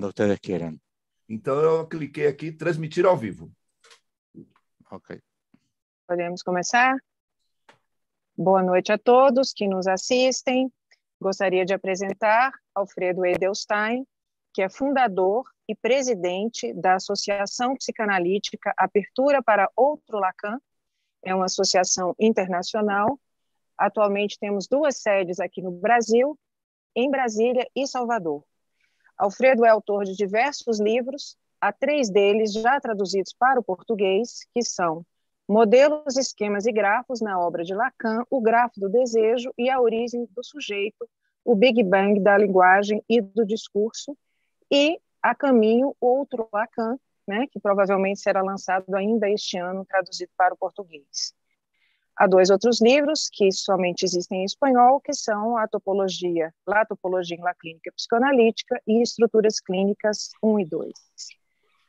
ustedes quieran. Então eu cliquei aqui, transmitir ao vivo. Ok. Podemos começar? Boa noite a todos que nos assistem. Gostaria de apresentar Alfredo Edelstein, que é fundador e presidente da Associação Psicanalítica Apertura para Outro Lacan. É uma associação internacional. Atualmente temos 2 sedes aqui no Brasil, em Brasília e Salvador. Alfredo é autor de diversos livros, há 3 deles já traduzidos para o português, que são Modelos, Esquemas e Grafos na obra de Lacan, O Grafo do Desejo e a Origem do Sujeito, o Big Bang da Linguagem e do Discurso, e A Caminho, Outro Lacan, né, que provavelmente será lançado ainda este ano, traduzido para o português. Há 2 outros livros que somente existem em espanhol, que são La Topologia em la Clínica Psicoanalítica e Estruturas Clínicas 1 e 2.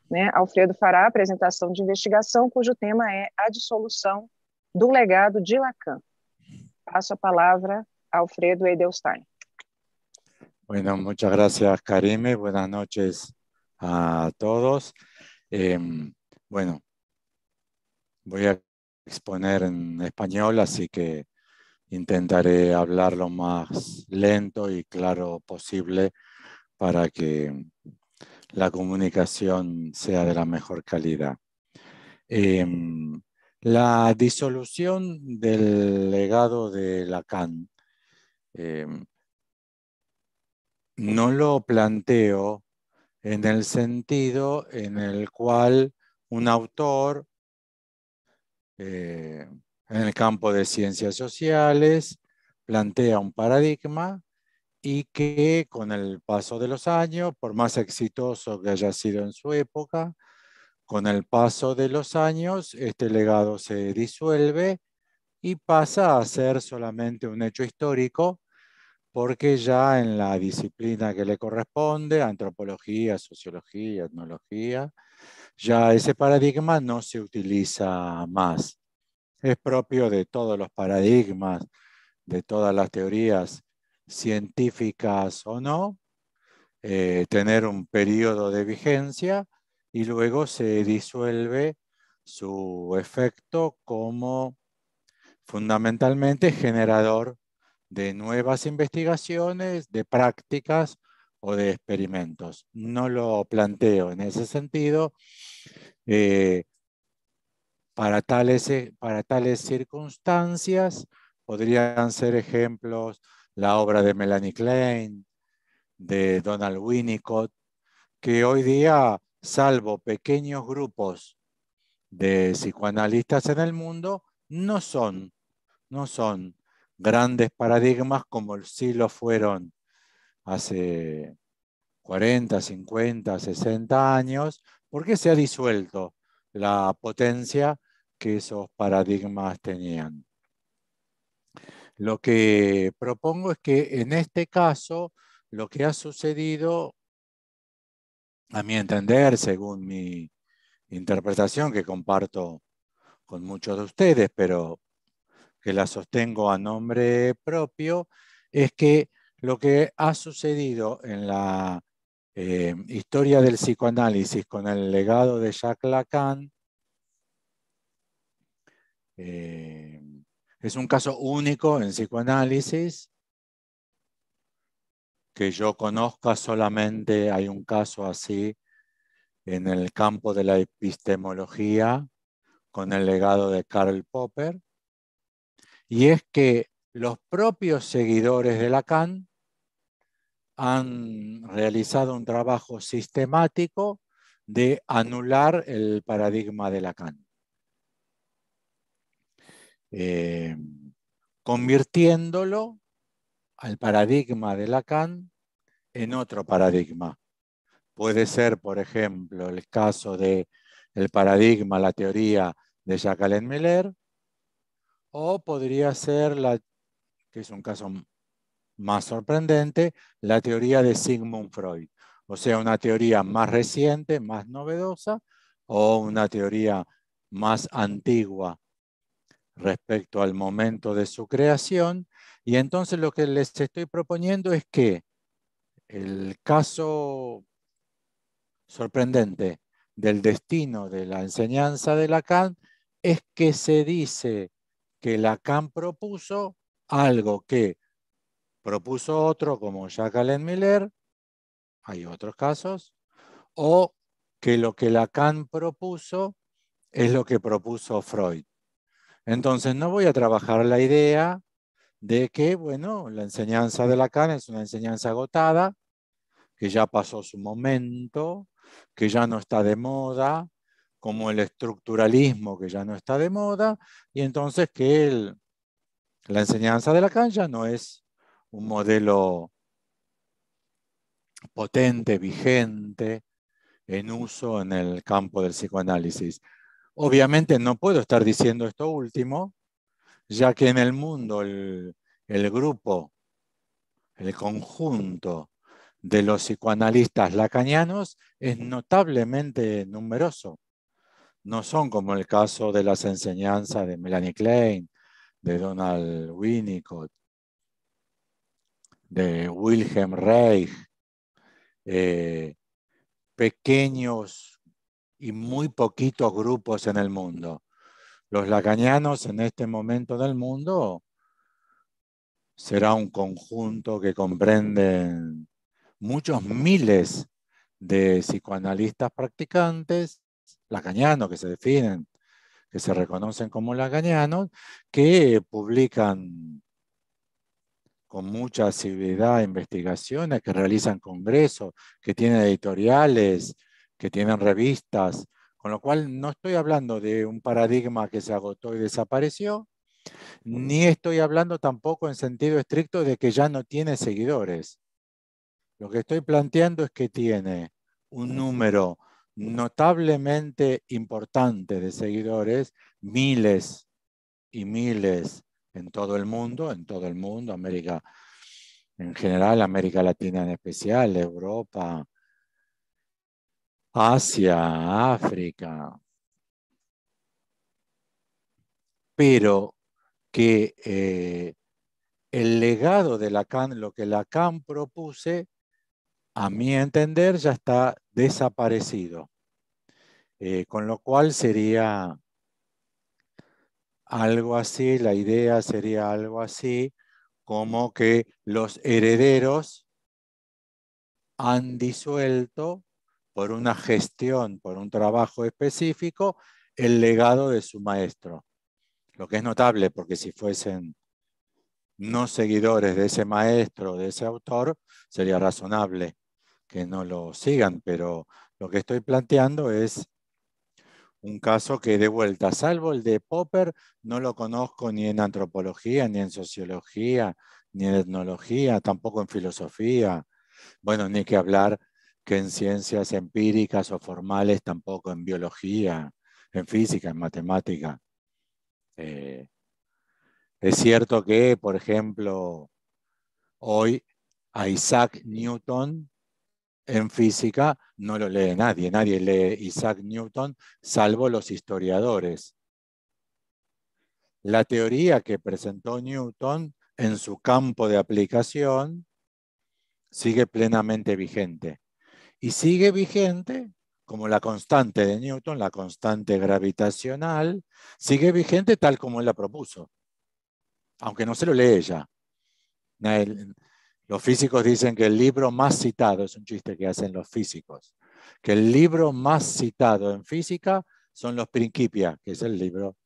Né? Alfredo fará a apresentação de investigação, cujo tema é a dissolução do legado de Lacan. Passo a palavra a Alfredo Edelstein. Bueno, muchas gracias, Karime. Buenas noches a todos. Bueno, voy a exponer en español, así que intentaré hablar lo más lento y claro posible para que la comunicación sea de la mejor calidad. La disolución del legado de Lacan no lo planteo en el sentido en el cual un autor en el campo de ciencias sociales plantea un paradigma y que con el paso de los años, por más exitoso que haya sido en su época, con el paso de los años este legado se disuelve y pasa a ser solamente un hecho histórico, porque ya en la disciplina que le corresponde, antropología, sociología, etnología, ya ese paradigma no se utiliza más. Es propio de todos los paradigmas, de todas las teorías científicas o no, tener un periodo de vigencia y luego se disuelve su efecto como fundamentalmente generador de nuevas investigaciones, de prácticas o de experimentos. No lo planteo en ese sentido. Para tales circunstancias podrían ser ejemplos la obra de Melanie Klein, de Donald Winnicott, que hoy día, salvo pequeños grupos de psicoanalistas en el mundo, no son grandes paradigmas como sí lo fueron hace 40, 50, 60 años, porque se ha disuelto la potencia que esos paradigmas tenían. Lo que propongo es que en este caso lo que ha sucedido, a mi entender, según mi interpretación que comparto con muchos de ustedes, pero que la sostengo a nombre propio, es que lo que ha sucedido en la historia del psicoanálisis con el legado de Jacques Lacan es un caso único en psicoanálisis. Que yo conozca solamente hay un caso así en el campo de la epistemología con el legado de Karl Popper, y es que los propios seguidores de Lacan han realizado un trabajo sistemático de anular el paradigma de Lacan, convirtiéndolo al paradigma de Lacan en otro paradigma. Puede ser, por ejemplo, el caso del paradigma, la teoría de Jacques Miller, o podría ser, que es un caso más sorprendente, la teoría de Sigmund Freud. O sea, una teoría más reciente, más novedosa, o una teoría más antigua respecto al momento de su creación. Y entonces lo que les estoy proponiendo es que el caso sorprendente del destino de la enseñanza de Lacan es que se dice que Lacan propuso algo que propuso otro como Jacques-Alain Miller, hay otros casos, o que lo que Lacan propuso es lo que propuso Freud. Entonces no voy a trabajar la idea de que, bueno, la enseñanza de Lacan es una enseñanza agotada, que ya pasó su momento, que ya no está de moda, como el estructuralismo que ya no está de moda, y entonces que la enseñanza de Lacan ya no es un modelo potente, vigente, en uso en el campo del psicoanálisis. Obviamente no puedo estar diciendo esto último, ya que en el mundo el grupo, el conjunto de los psicoanalistas lacanianos es notablemente numeroso. No son como el caso de las enseñanzas de Melanie Klein, de Donald Winnicott, de Wilhelm Reich, pequeños y muy poquitos grupos en el mundo. Los lacanianos en este momento del mundo será un conjunto que comprende muchos miles de psicoanalistas practicantes, lacanianos que se definen, que se reconocen como lacanianos, que publican con mucha asiduidad investigaciones, que realizan congresos, que tienen editoriales, que tienen revistas, con lo cual no estoy hablando de un paradigma que se agotó y desapareció, ni estoy hablando tampoco en sentido estricto de que ya no tiene seguidores. Lo que estoy planteando es que tiene un número notablemente importante de seguidores, miles y miles en todo el mundo, América en general, América Latina en especial, Europa, Asia, África, pero que el legado de Lacan, lo que Lacan propuse, a mi entender, ya está desaparecido. Con lo cual sería algo así, la idea sería algo así, como que los herederos han disuelto por una gestión, por un trabajo específico, el legado de su maestro. Lo que es notable, porque si fuesen no seguidores de ese maestro, de ese autor, sería razonable que no lo sigan, pero lo que estoy planteando es un caso que de vuelta, salvo el de Popper, no lo conozco ni en antropología, ni en sociología, ni en etnología, tampoco en filosofía. Bueno, ni que hablar que en ciencias empíricas o formales, tampoco en biología, en física, en matemática. Es cierto que, por ejemplo, hoy a Isaac Newton en física no lo lee nadie. Nadie lee Isaac Newton, salvo los historiadores. La teoría que presentó Newton en su campo de aplicación sigue plenamente vigente. Y sigue vigente como la constante de Newton, la constante gravitacional, sigue vigente tal como él la propuso, aunque no se lo lee ella. Los físicos dicen que el libro más citado, es un chiste que hacen los físicos, que el libro más citado en física son los Principia, que es el libro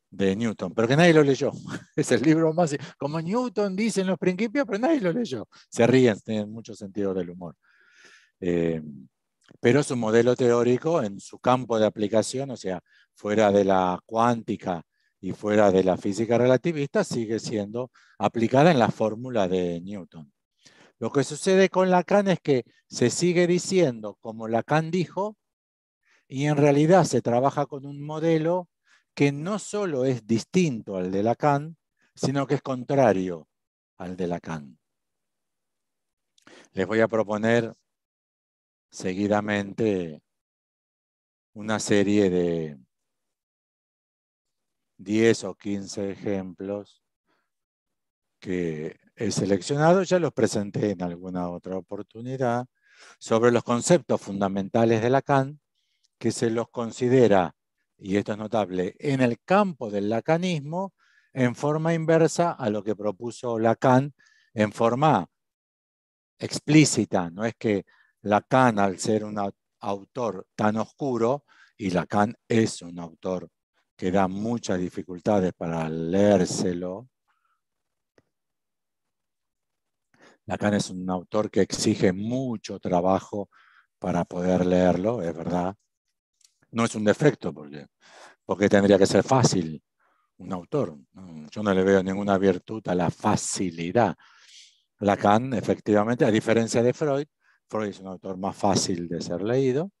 de Newton, pero que nadie lo leyó. Es el libro más... Como Newton dice en los Principia, pero nadie lo leyó. Se ríen, tienen mucho sentido del humor. Pero su modelo teórico en su campo de aplicación, o sea, fuera de la cuántica y fuera de la física relativista, sigue siendo aplicada en la fórmula de Newton. Lo que sucede con Lacan es que se sigue diciendo como Lacan dijo, y en realidad se trabaja con un modelo que no solo es distinto al de Lacan, sino que es contrario al de Lacan. Les voy a proponer seguidamente una serie de 10 o 15 ejemplos que he seleccionado, ya los presenté en alguna otra oportunidad, sobre los conceptos fundamentales de Lacan, que se los considera, y esto es notable, en el campo del lacanismo, en forma inversa a lo que propuso Lacan en forma explícita. No es que Lacan, al ser un autor tan oscuro, y Lacan es un autor que da muchas dificultades para leérselo. Lacan es un autor que exige mucho trabajo para poder leerlo, es verdad. No es un defecto, porque tendría que ser fácil un autor. Yo no le veo ninguna virtud a la facilidad. Lacan, efectivamente, a diferencia de Freud, Freud es un autor más fácil de ser leído.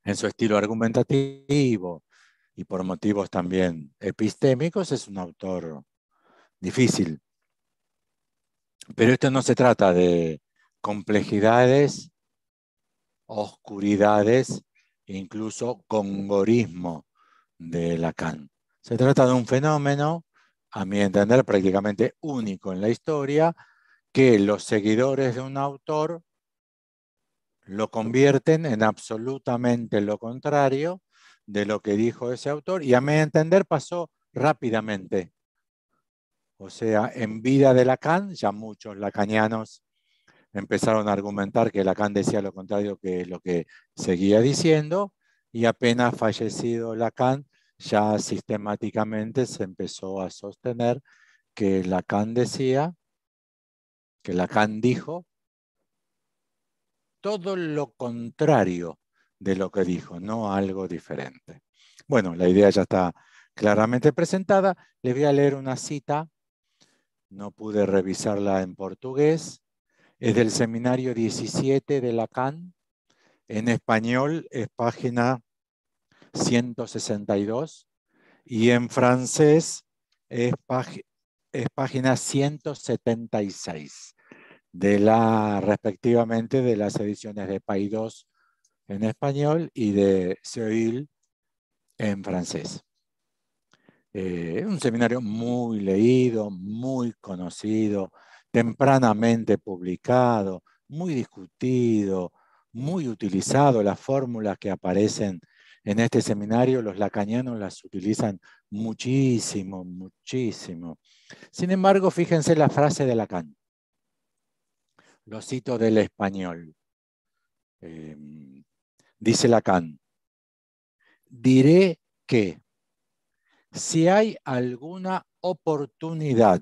En su estilo argumentativo y por motivos también epistémicos, es un autor difícil. Pero esto no se trata de complejidades, oscuridades, incluso congorismo de Lacan. Se trata de un fenómeno, a mi entender, prácticamente único en la historia, que los seguidores de un autor lo convierten en absolutamente lo contrario de lo que dijo ese autor, y a mi entender pasó rápidamente. O sea, en vida de Lacan, ya muchos lacanianos empezaron a argumentar que Lacan decía lo contrario que lo que seguía diciendo, y apenas fallecido Lacan, ya sistemáticamente se empezó a sostener que Lacan decía, que Lacan dijo todo lo contrario de lo que dijo, no algo diferente. Bueno, la idea ya está claramente presentada. Les voy a leer una cita, no pude revisarla en portugués, es del seminario 17 de Lacan. En español es página 162 y en francés es página 176 respectivamente de las ediciones de Paidós en español y de Seuil en francés. Es un seminario muy leído, muy conocido, tempranamente publicado, muy discutido, muy utilizado. Las fórmulas que aparecen en este seminario, los lacanianos las utilizan muchísimo, muchísimo. Sin embargo, fíjense la frase de Lacan. Lo cito del español. Dice Lacan, diré que si hay alguna oportunidad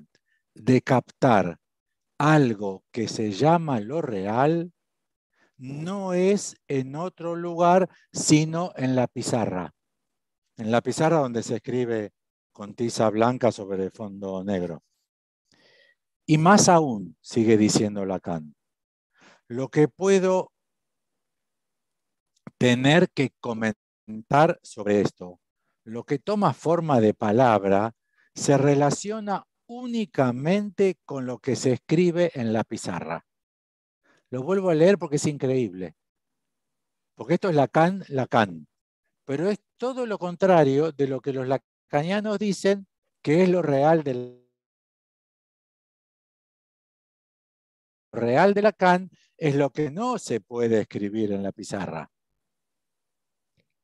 de captar algo que se llama lo real, no es en otro lugar, sino en la pizarra. En la pizarra donde se escribe con tiza blanca sobre fondo negro. Y más aún, sigue diciendo Lacan, lo que puedo tener que comentar sobre esto, lo que toma forma de palabra, se relaciona únicamente con lo que se escribe en la pizarra. Lo vuelvo a leer porque es increíble. Porque esto es Lacan, Lacan. Pero es todo lo contrario de lo que los lacanianos dicen que es lo real de Lacan, es lo que no se puede escribir en la pizarra.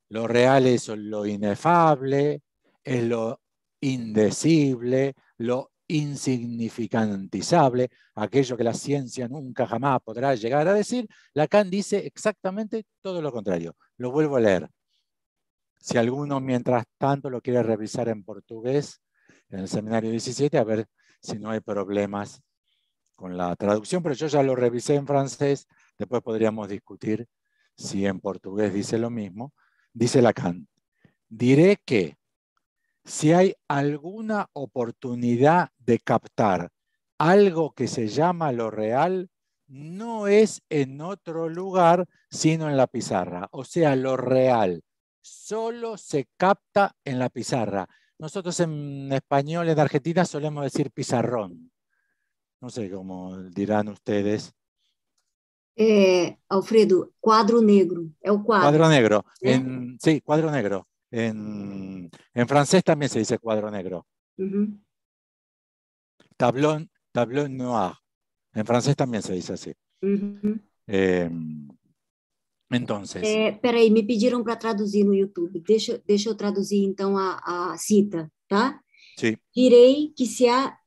Lo real es lo inefable, es lo indecible, lo insignificantizable, aquello que la ciencia nunca jamás podrá llegar a decir. Lacan dice exactamente todo lo contrario. Lo vuelvo a leer. Si alguno mientras tanto lo quiere revisar en portugués, en el seminario 17, a ver si no hay problemas con la traducción, pero yo ya lo revisé en francés, después podríamos discutir si en portugués dice lo mismo. Dice Lacan, diré que si hay alguna oportunidad de captar algo que se llama lo real, no es en otro lugar, sino en la pizarra. O sea, lo real solo se capta en la pizarra. Nosotros en español, en Argentina, solemos decir pizarrón. No sé cómo dirán ustedes. Alfredo, quadro negro, é o quadro. Cuadro negro. ¿Eh? Sí, cuadro negro. En francés también se dice cuadro negro. Tableau noir. En francés también se dice así. Entonces. Peraí, me pediram para traduzir no YouTube. Deixa eu traduzir então a cita, tá? Sim. Direi que se há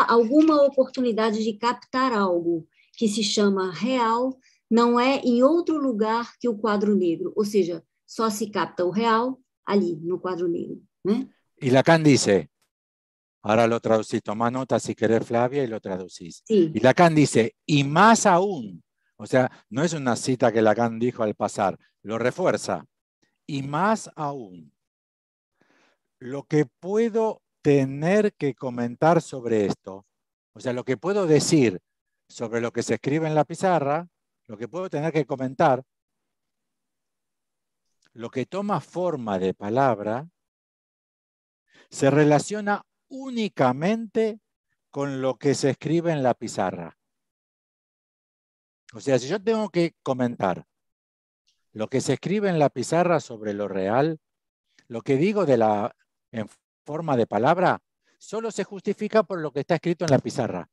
alguma oportunidade de captar algo que se chama real, não é em outro lugar que o quadro negro. Ou seja, só se capta o real ali, no quadro negro. ¿Eh? Y Lacan dice, ahora lo traducís, tomá nota si querés, Flavia, y lo traducís. Sí. Y Lacan dice, y más aún, o sea, no es una cita que Lacan dijo al pasar, lo refuerza. Y más aún, lo que puedo tener que comentar sobre esto, o sea, lo que puedo decir sobre lo que se escribe en la pizarra, lo que puedo tener que comentar, lo que toma forma de palabra, se relaciona únicamente con lo que se escribe en la pizarra. O sea, si yo tengo que comentar lo que se escribe en la pizarra sobre lo real, lo que digo en forma de palabra, solo se justifica por lo que está escrito en la pizarra.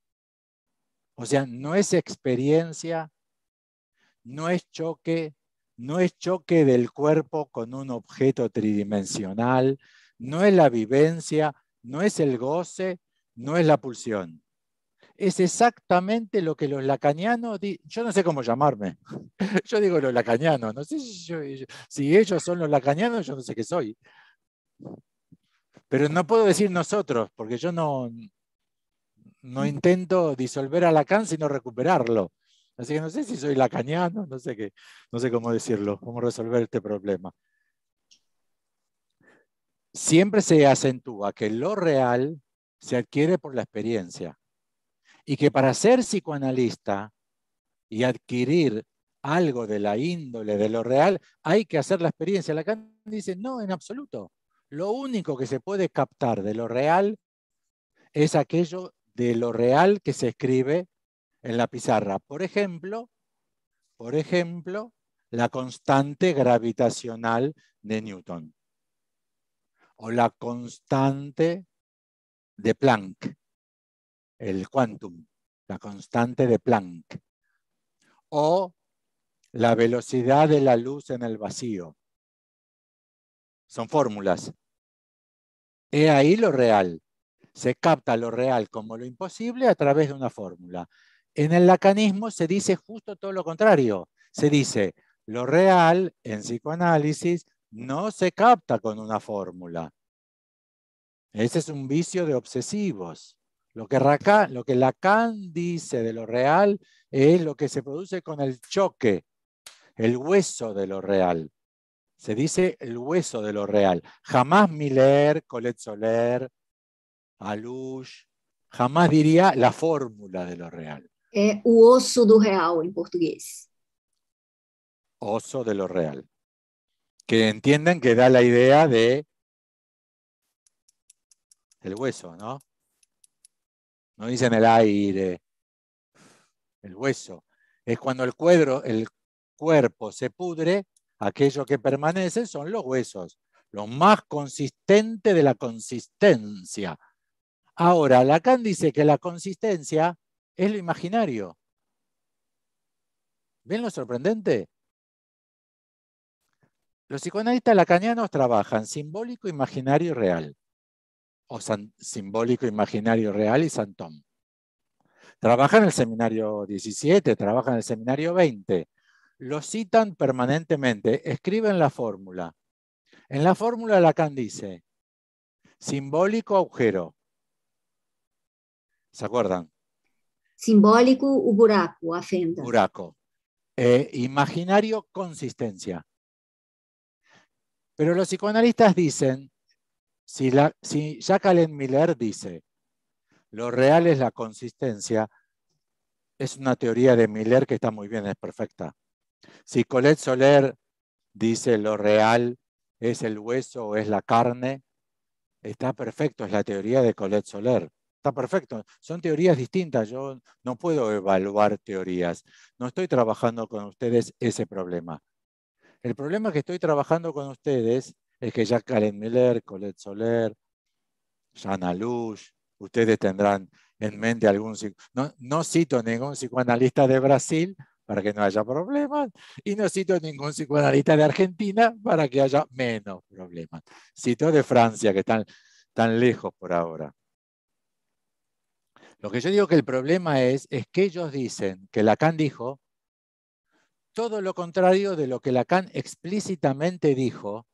O sea, no es experiencia, no es choque del cuerpo con un objeto tridimensional, no es la vivencia, no es el goce, no es la pulsión. Es exactamente lo que los lacanianos, yo no sé cómo llamarme, yo digo los lacanianos, no sé si ellos son los lacanianos, yo no sé qué soy. Pero no puedo decir nosotros, porque yo no intento disolver a Lacan, sino recuperarlo. Así que no sé si soy lacaniano, no sé cómo decirlo, cómo resolver este problema. Siempre se acentúa que lo real se adquiere por la experiencia y que para ser psicoanalista y adquirir algo de la índole de lo real hay que hacer la experiencia. Lacan dice, no, en absoluto. Lo único que se puede captar de lo real es aquello de lo real que se escribe en la pizarra. Por ejemplo, la constante gravitacional de Newton o la constante de Planck, el quantum, la constante de Planck, o la velocidad de la luz en el vacío. Son fórmulas. He ahí lo real. Se capta lo real como lo imposible a través de una fórmula. En el lacanismo se dice justo todo lo contrario. Se dice, lo real en psicoanálisis no se capta con una fórmula. Ese es un vicio de obsesivos. Lo que Lacan dice de lo real es lo que se produce con el choque, el hueso de lo real. Se dice el hueso de lo real. Jamás Miller, Colette Soler, Alush, jamás diría la fórmula de lo real. É o osso do real em português. Oso de lo real. Que entienden que da la idea de el hueso, ¿no? No dicen el aire, el hueso. Es cuando el cuerpo se pudre, aquello que permanece son los huesos, lo más consistente de la consistencia. Ahora, Lacan dice que la consistencia es lo imaginario. ¿Ven lo sorprendente? Los psicoanalistas lacanianos trabajan simbólico, imaginario y real. O simbólico, imaginario, real y Santón. Trabajan en el seminario 17, trabajan en el seminario 20. Lo citan permanentemente, escriben la fórmula. En la fórmula Lacan dice, simbólico, agujero. ¿Se acuerdan? Simbólico, o buraco, a fenda. Buraco. Imaginario, consistencia. Pero los psicoanalistas dicen, si Jacques Miller dice, lo real es la consistencia, es una teoría de Miller que está muy bien, es perfecta. Si Colette Soler dice lo real es el hueso o es la carne, está perfecto, es la teoría de Colette Soler. Está perfecto, son teorías distintas, yo no puedo evaluar teorías. No estoy trabajando con ustedes ese problema. El problema que estoy trabajando con ustedes es que Jacques Miller, Colette Soler, Jean Alush, ustedes tendrán en mente algún... No cito ningún psicoanalista de Brasil para que no haya problemas, y no cito ningún psicoanalista de Argentina para que haya menos problemas. Cito de Francia, que están tan lejos por ahora. Lo que yo digo que el problema es que ellos dicen que Lacan dijo todo lo contrario de lo que Lacan explícitamente dijo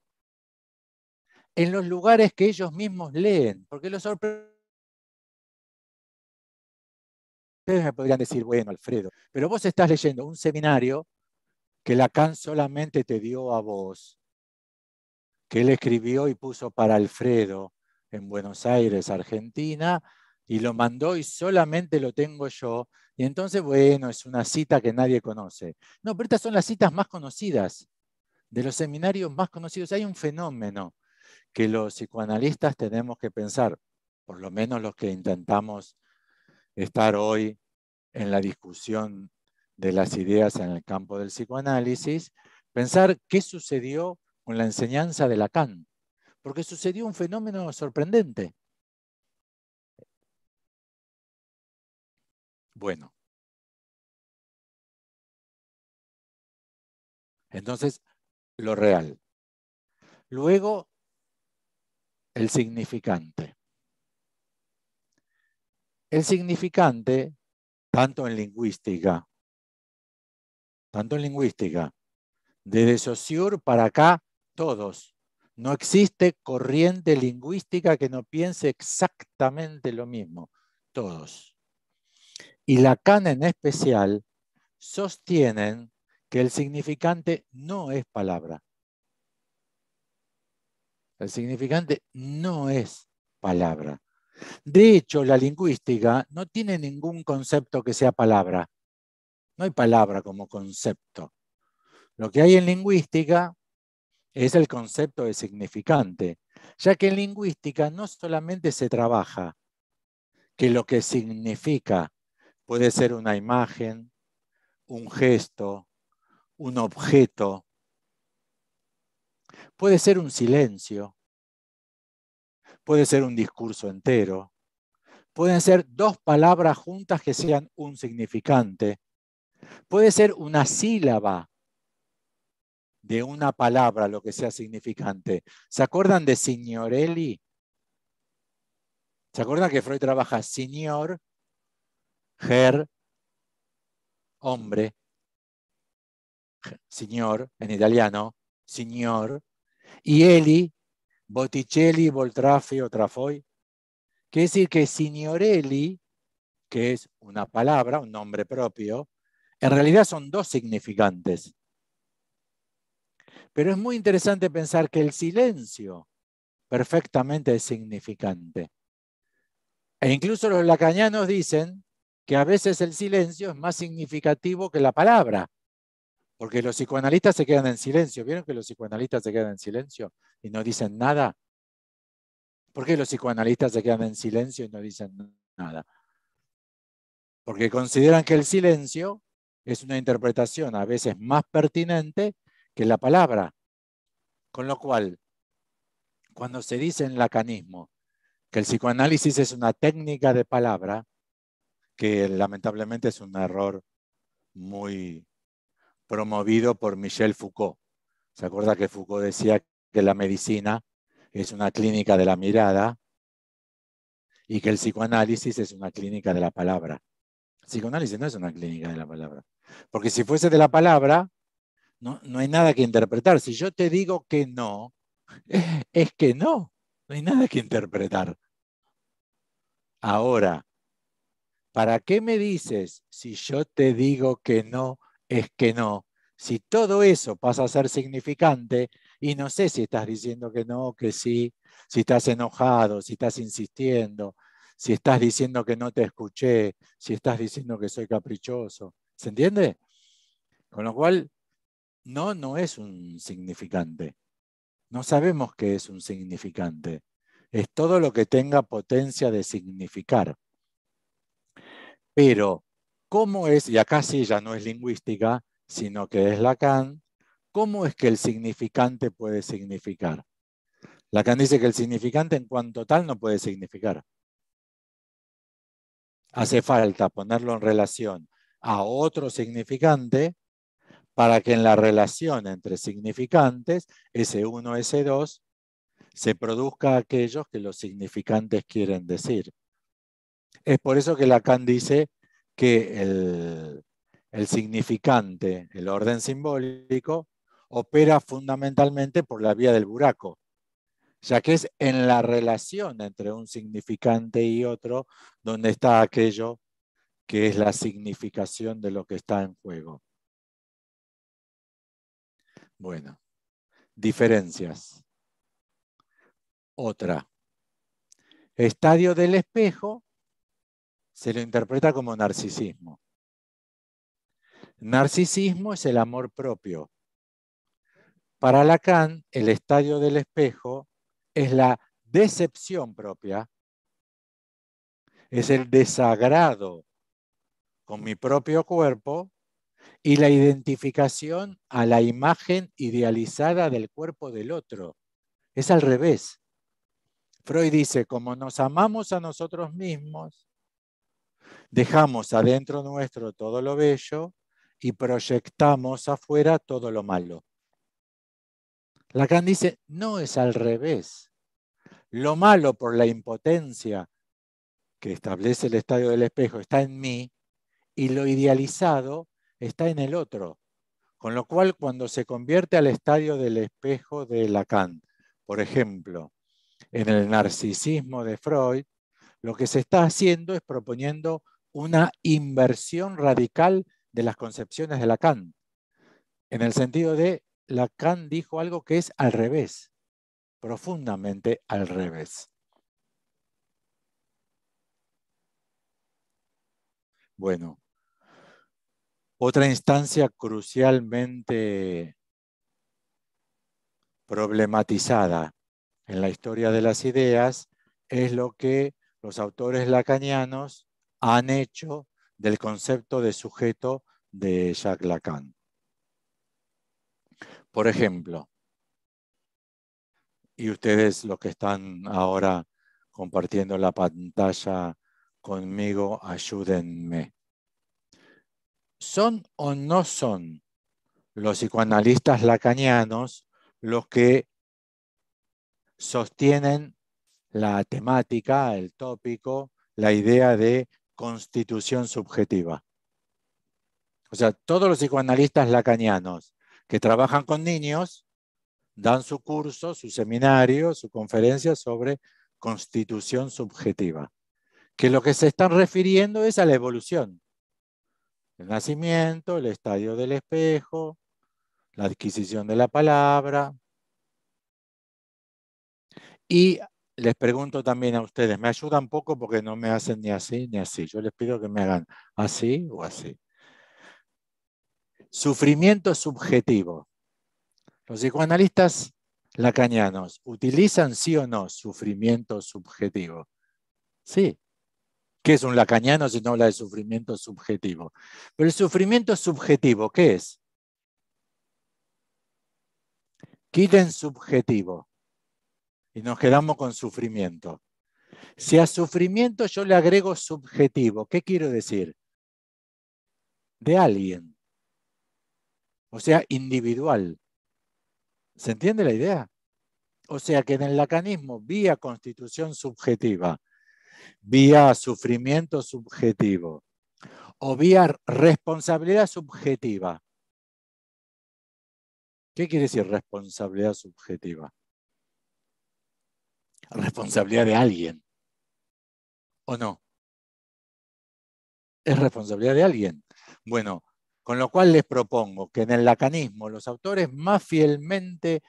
en los lugares que ellos mismos leen, porque lo sorprende. Ustedes me podrían decir, bueno, Alfredo, pero vos estás leyendo un seminario que Lacan solamente te dio a vos, que él escribió y puso para Alfredo en Buenos Aires, Argentina, y lo mandó y solamente lo tengo yo. Y entonces, bueno, es una cita que nadie conoce. No, pero estas son las citas más conocidas, de los seminarios más conocidos. Hay un fenómeno que los psicoanalistas tenemos que pensar, por lo menos los que intentamos estar hoy en la discusión de las ideas en el campo del psicoanálisis, pensar qué sucedió con la enseñanza de Lacan, porque sucedió un fenómeno sorprendente. Bueno, entonces, lo real. Luego, el significante. El significante, tanto en lingüística, desde Saussure para acá, todos. No existe corriente lingüística que no piense exactamente lo mismo. Todos. Y Lacan en especial sostienen que el significante no es palabra. El significante no es palabra. De hecho, la lingüística no tiene ningún concepto que sea palabra. No hay palabra como concepto. Lo que hay en lingüística es el concepto de significante, ya que en lingüística no solamente se trabaja que lo que significa puede ser una imagen, un gesto, un objeto, puede ser un silencio, puede ser un discurso entero, pueden ser dos palabras juntas que sean un significante, puede ser una sílaba de una palabra lo que sea significante. ¿Se acuerdan de Signorelli? ¿Se acuerdan que Freud trabaja signor, her, hombre, signor en italiano, signor, y Eli, Botticelli, Voltrafi o Trafoy? Quiere decir que Signorelli, que es una palabra, un nombre propio, en realidad son dos significantes. Pero es muy interesante pensar que el silencio perfectamente es significante. E incluso los lacanianos dicen que a veces el silencio es más significativo que la palabra, porque los psicoanalistas se quedan en silencio. ¿Vieron que los psicoanalistas se quedan en silencio y no dicen nada? ¿Por qué los psicoanalistas se quedan en silencio y no dicen nada? Porque consideran que el silencio es una interpretación a veces más pertinente que la palabra. Con lo cual, cuando se dice en lacanismo que el psicoanálisis es una técnica de palabra, que lamentablemente es un error muy promovido por Michel Foucault. ¿Se acuerda que Foucault decía que la medicina es una clínica de la mirada y que el psicoanálisis es una clínica de la palabra? El psicoanálisis no es una clínica de la palabra. Porque si fuese de la palabra, no hay nada que interpretar. Si yo te digo que no, es que no hay nada que interpretar. Ahora, ¿para qué me dices si yo te digo que no, es que no? Si todo eso pasa a ser significante y no sé si estás diciendo que no, que sí, si estás enojado, si estás insistiendo, si estás diciendo que no te escuché, si estás diciendo que soy caprichoso. ¿Se entiende? Con lo cual, no es un significante. No sabemos qué es un significante. Es todo lo que tenga potencia de significar. Pero, ¿cómo es, y acá sí ya no es lingüística, sino que es Lacan, cómo es que el significante puede significar? Lacan dice que el significante en cuanto tal no puede significar. Hace falta ponerlo en relación a otro significante para que en la relación entre significantes, S1, S2, se produzca aquellos que los significantes quieren decir. Es por eso que Lacan dice que el significante, el orden simbólico, opera fundamentalmente por la vía del buraco, ya que es en la relación entre un significante y otro donde está aquello que es la significación de lo que está en juego. Bueno, diferencias. Otra. Estadio del espejo se lo interpreta como narcisismo. Narcisismo es el amor propio. Para Lacan, el estadio del espejo es la decepción propia, es el desagrado con mi propio cuerpo y la identificación a la imagen idealizada del cuerpo del otro. Es al revés. Freud dice, como nos amamos a nosotros mismos, dejamos adentro nuestro todo lo bello y proyectamos afuera todo lo malo. Lacan dice, no es al revés. Lo malo por la impotencia que establece el estadio del espejo está en mí y lo idealizado está en el otro. Con lo cual, cuando se convierte al estadio del espejo de Lacan, por ejemplo, en el narcisismo de Freud, lo que se está haciendo es proponiendo una inversión radical de las concepciones de Lacan, en el sentido de Lacan dijo algo que es al revés, profundamente al revés. Bueno, otra instancia crucialmente problematizada en la historia de las ideas es lo que los autores lacanianos han hecho del concepto de sujeto de Jacques Lacan. Por ejemplo, y ustedes los que están ahora compartiendo la pantalla conmigo, ayúdenme. ¿Son o no son los psicoanalistas lacanianos los que sostienen la temática, el tópico, la idea de constitución subjetiva? O sea, todos los psicoanalistas lacanianos que trabajan con niños dan su curso, su seminario, su conferencia sobre constitución subjetiva, que lo que se están refiriendo es a la evolución. El nacimiento, el estadio del espejo, la adquisición de la palabra. Y les pregunto también a ustedes, me ayudan poco porque no me hacen ni así ni así. Yo les pido que me hagan así o así. Sufrimiento subjetivo. Los psicoanalistas lacanianos utilizan sí o no sufrimiento subjetivo. Sí. ¿Qué es un lacaniano si no habla de sufrimiento subjetivo? Pero el sufrimiento subjetivo, ¿qué es? Quiten subjetivo y nos quedamos con sufrimiento. Si a sufrimiento yo le agrego subjetivo, ¿qué quiero decir? De alguien. O sea, individual. ¿Se entiende la idea? O sea que en el lacanismo, vía constitución subjetiva, vía sufrimiento subjetivo o vía responsabilidad subjetiva. ¿Qué quiere decir responsabilidad subjetiva? Responsabilidad de alguien. ¿O no? Es responsabilidad de alguien. Bueno, con lo cual les propongo que en el lacanismo los autores más fielmente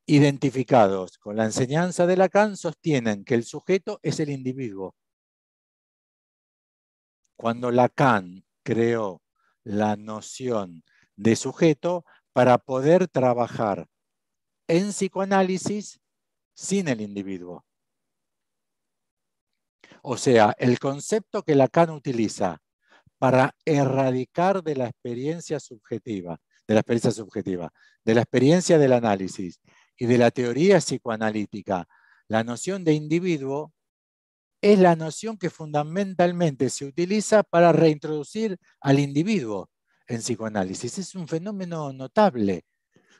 identificados con la enseñanza de Lacan sostienen que el sujeto es el individuo. Cuando Lacan creó la noción de sujeto para poder trabajar en psicoanálisis sin el individuo. O sea, el concepto que Lacan utiliza para erradicar de la experiencia subjetiva, de la experiencia del análisis y de la teoría psicoanalítica, la noción de individuo, es la noción que fundamentalmente se utiliza para reintroducir al individuo en psicoanálisis. Es un fenómeno notable.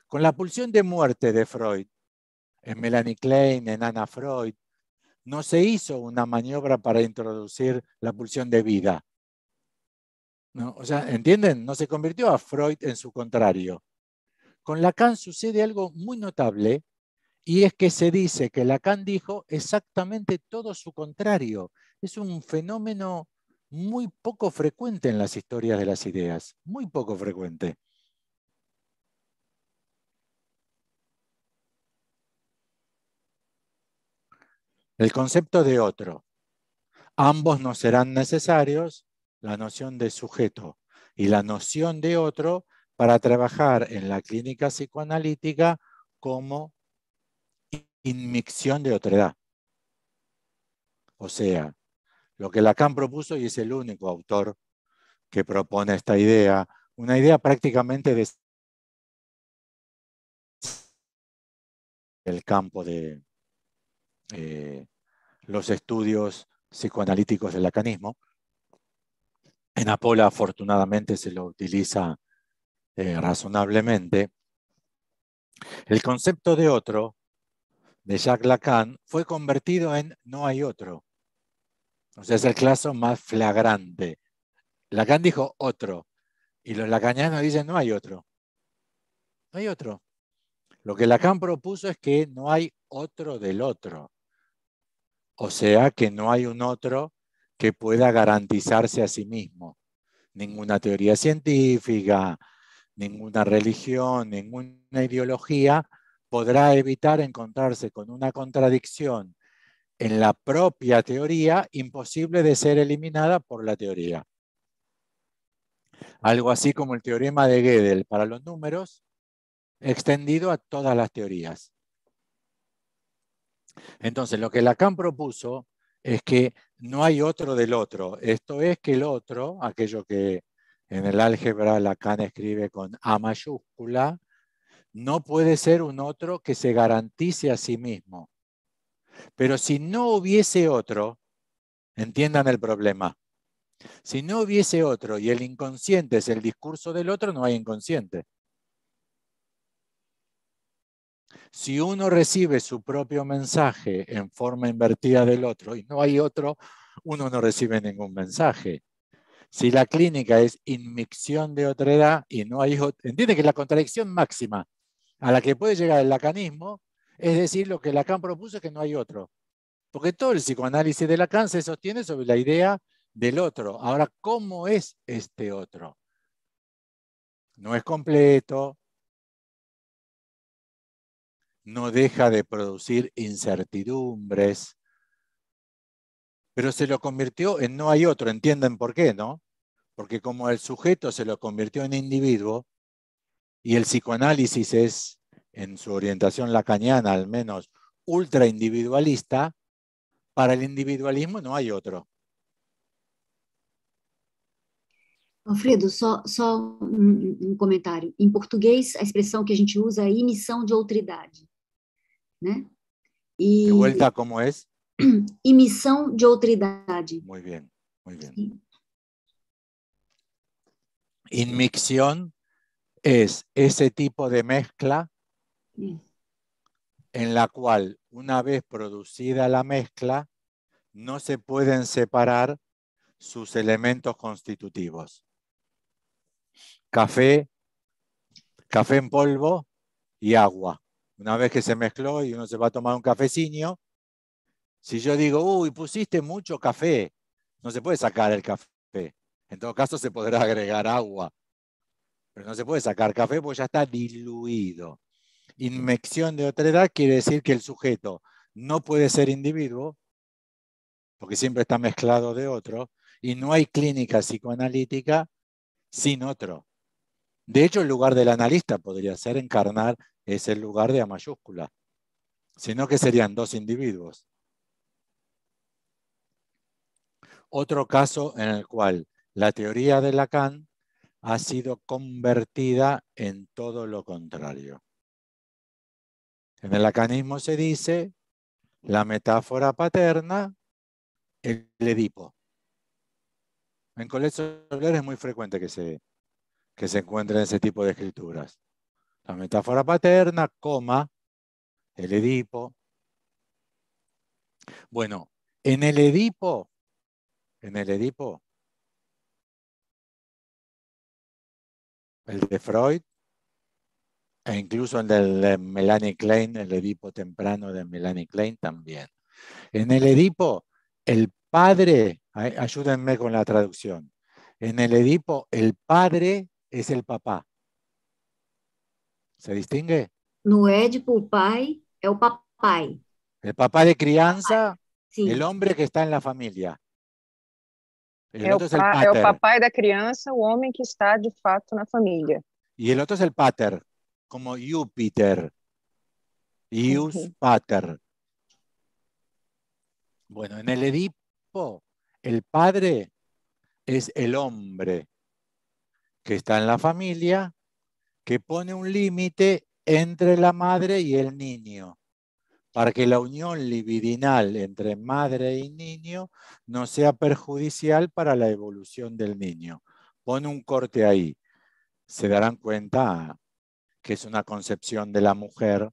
Con la pulsión de muerte de Freud, en Melanie Klein, en Anna Freud, no se hizo una maniobra para introducir la pulsión de vida. ¿No? O sea, ¿entienden? No se convirtió a Freud en su contrario. Con Lacan sucede algo muy notable, y es que se dice que Lacan dijo exactamente todo su contrario. Es un fenómeno muy poco frecuente en las historias de las ideas, muy poco frecuente. El concepto de otro. Ambos no serán necesarios, la noción de sujeto y la noción de otro, para trabajar en la clínica psicoanalítica como inmixción de otredad. O sea, lo que Lacan propuso, y es el único autor que propone esta idea, una idea prácticamente del campo de los estudios psicoanalíticos del lacanismo. En Apola, afortunadamente, se lo utiliza razonablemente. El concepto de otro, de Jacques Lacan, fue convertido en no hay otro. O sea, es el caso más flagrante. Lacan dijo otro, y los lacanianos dicen no hay otro. No hay otro. Lo que Lacan propuso es que no hay otro del otro. O sea, que no hay un otro que pueda garantizarse a sí mismo. Ninguna teoría científica, ninguna religión, ninguna ideología podrá evitar encontrarse con una contradicción en la propia teoría imposible de ser eliminada por la teoría. Algo así como el teorema de Gödel para los números, extendido a todas las teorías. Entonces, lo que Lacan propuso es que no hay otro del otro. Esto es que el otro, aquello que en el álgebra Lacan escribe con A mayúscula, no puede ser un otro que se garantice a sí mismo. Pero si no hubiese otro, entiendan el problema. Si no hubiese otro y el inconsciente es el discurso del otro, no hay inconsciente. Si uno recibe su propio mensaje en forma invertida del otro y no hay otro, uno no recibe ningún mensaje. Si la clínica es inmixción de otredad y no hay otro, entiende que la contradicción máxima a la que puede llegar el lacanismo es decir lo que Lacan propuso es que no hay otro. Porque todo el psicoanálisis de Lacan se sostiene sobre la idea del otro. Ahora, ¿cómo es este otro? No es completo, no deja de producir incertidumbres, pero se lo convirtió en no hay otro. ¿Entienden por qué, no? Porque como el sujeto se lo convirtió en individuo y el psicoanálisis es, en su orientación lacaniana al menos, ultra individualista, para el individualismo no hay otro. Alfredo, só comentário. Em português, a expressão que a gente usa é emissão de outridade, né? De vuelta, ¿cómo es? Emissão de outridade. Muy bien, muy bien. Sí. Inmixción es ese tipo de mezcla en la cual, una vez producida la mezcla, no se pueden separar sus elementos constitutivos. Café en polvo y agua. Una vez que se mezcló y uno se va a tomar un cafecino, si yo digo, uy, pusiste mucho café, no se puede sacar el café. En todo caso se podrá agregar agua, pero no se puede sacar café porque ya está diluido. Inmixción de otredad quiere decir que el sujeto no puede ser individuo, porque siempre está mezclado de otro, y no hay clínica psicoanalítica sin otro. De hecho, el lugar del analista podría ser encarnar ese lugar de A mayúscula, sino que serían dos individuos. Otro caso en el cual la teoría de Lacan ha sido convertida en todo lo contrario. En el lacanismo se dice la metáfora paterna el Edipo. En Colette Soler es muy frecuente que se encuentren ese tipo de escrituras. La metáfora paterna, coma, el Edipo. Bueno, en el Edipo, el de Freud, e incluso el de Melanie Klein, el Edipo temprano de Melanie Klein también. En el Edipo, el padre, ayúdenme con la traducción, en el Edipo el padre es el papá. ¿Se distingue? No Édipo, o pai é o papai. El papá de crianza, Sim. el hombre que está en la familia. El É otro es el é o pater. papai da criança, o homem que está de fato na família. Y el otro es el pater, como Júpiter. Ius pater. Bueno, en el Edipo, el padre es el hombre que está en la familia, que pone un límite entre la madre y el niño, para que la unión libidinal entre madre y niño no sea perjudicial para la evolución del niño. Pone un corte ahí. Se darán cuenta que es una concepción de la mujer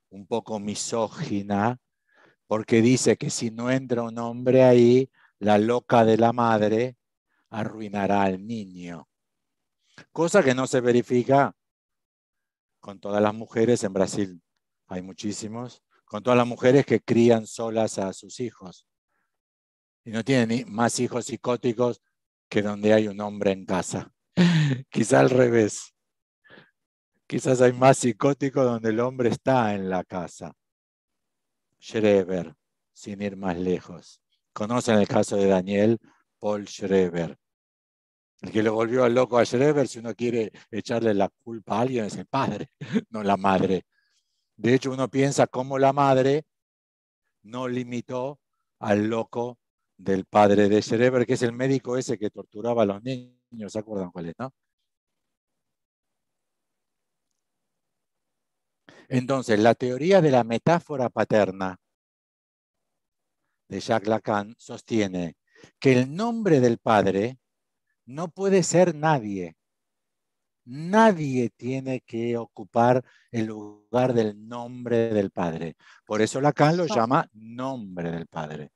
un poco misógina, porque dice que si no entra un hombre ahí, la loca de la madre arruinará al niño. Cosa que no se verifica con todas las mujeres. En Brasil hay muchísimos, con todas las mujeres que crían solas a sus hijos. Y no tienen más hijos psicóticos que donde hay un hombre en casa. Quizá al revés. Quizás hay más psicóticos donde el hombre está en la casa. Schreber, sin ir más lejos. ¿Conocen el caso de Daniel Paul Schreber? El que lo volvió al loco a Schreber, si uno quiere echarle la culpa a alguien, es el padre, no la madre. De hecho, uno piensa cómo la madre no limitó al loco del padre de Schreber, que es el médico ese que torturaba a los niños. ¿Se acuerdan cuál es, no? Entonces, la teoría de la metáfora paterna de Jacques Lacan sostiene que el nombre del padre no puede ser nadie. Nadie tiene que ocupar el lugar del nombre del padre. Por eso Lacan lo llama nombre del padre.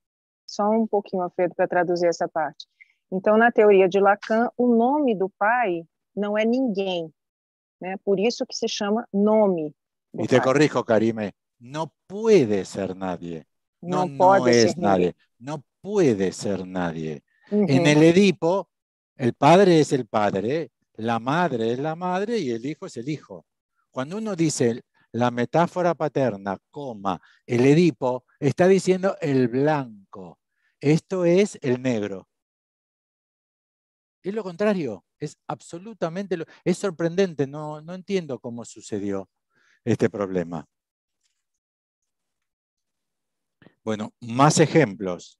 Só um pouquinho, Alfredo, para traduzir essa parte. Então, na teoria de Lacan, o nome do pai não é ninguém, né? Por isso que se chama nome do Y te pai. corrijo, Karime, no puede ser nadie. No, Não pode es ser nadie. ninguém. No puede ser nadie. Uhum. En el Edipo, el padre es el padre, la madre es la madre y el hijo es el hijo. Cuando uno dice la metáfora paterna, coma, el Edipo, está diciendo el blanco. Esto es el negro. Es lo contrario, es absolutamente, es sorprendente, no entiendo cómo sucedió este problema. Bueno, más ejemplos.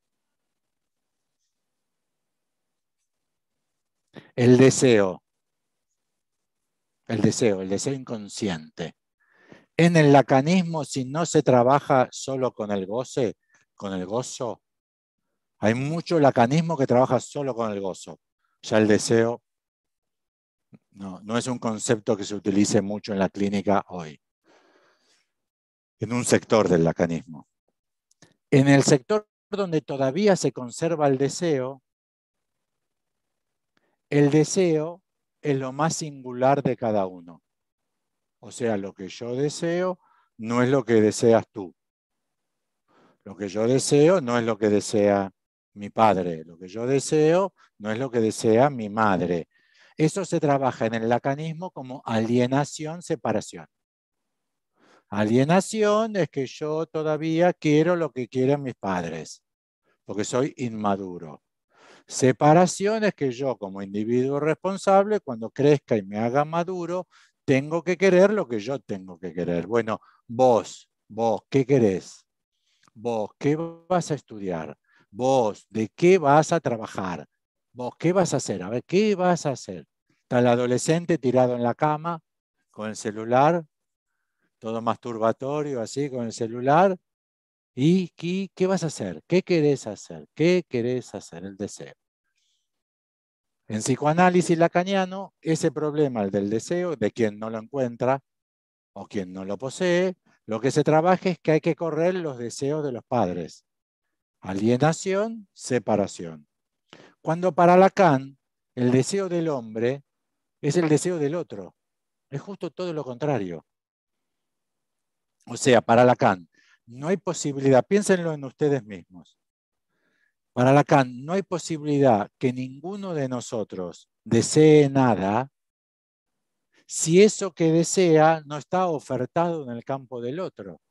El deseo inconsciente. En el lacanismo, si no se trabaja solo con el goce, con el gozo, hay mucho lacanismo que trabaja solo con el gozo. Ya el deseo no es un concepto que se utilice mucho en la clínica hoy, en un sector del lacanismo. En el sector donde todavía se conserva el deseo es lo más singular de cada uno. O sea, lo que yo deseo no es lo que deseas tú. Lo que yo deseo no es lo que desea mi padre. Lo que yo deseo no es lo que desea mi madre. Eso se trabaja en el lacanismo como alienación, separación. Alienación es que yo todavía quiero lo que quieren mis padres, porque soy inmaduro. Separación es que yo, como individuo responsable, cuando crezca y me haga maduro, tengo que querer lo que yo tengo que querer. Bueno, vos, ¿qué querés? Vos, ¿qué vas a estudiar? Vos, ¿de qué vas a trabajar? Vos, ¿qué vas a hacer? A ver, ¿qué vas a hacer? Está el adolescente tirado en la cama con el celular, todo masturbatorio así con el celular, ¿Y qué vas a hacer? ¿Qué querés hacer? ¿Qué querés hacer? El deseo. En psicoanálisis lacaniano, ese problema, el del deseo, de quien no lo encuentra o quien no lo posee, lo que se trabaja es que hay que correr los deseos de los padres. Alienación, separación. Cuando para Lacan, el deseo del hombre es el deseo del otro. Es justo todo lo contrario. O sea, para Lacan, no hay posibilidad, piénsenlo en ustedes mismos. Para Lacan, no hay posibilidad que ninguno de nosotros desee nada si eso que desea no está ofertado en el campo del otro.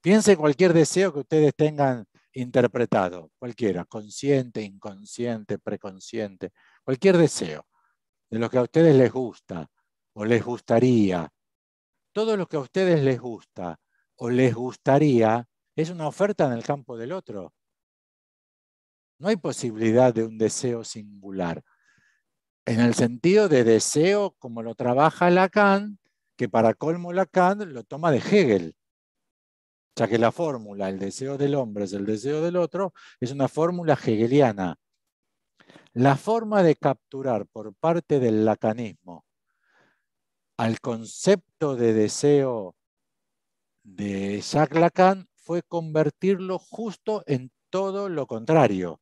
Piensen cualquier deseo que ustedes tengan interpretado, cualquiera, consciente, inconsciente, preconsciente, cualquier deseo de lo que a ustedes les gusta o les gustaría. Todo lo que a ustedes les gusta o les gustaría es una oferta en el campo del otro. No hay posibilidad de un deseo singular. En el sentido de deseo, como lo trabaja Lacan, que para colmo Lacan lo toma de Hegel, ya que la fórmula, el deseo del hombre es el deseo del otro, es una fórmula hegeliana. La forma de capturar por parte del lacanismo al concepto de deseo de Jacques Lacan fue convertirlo justo en todo lo contrario.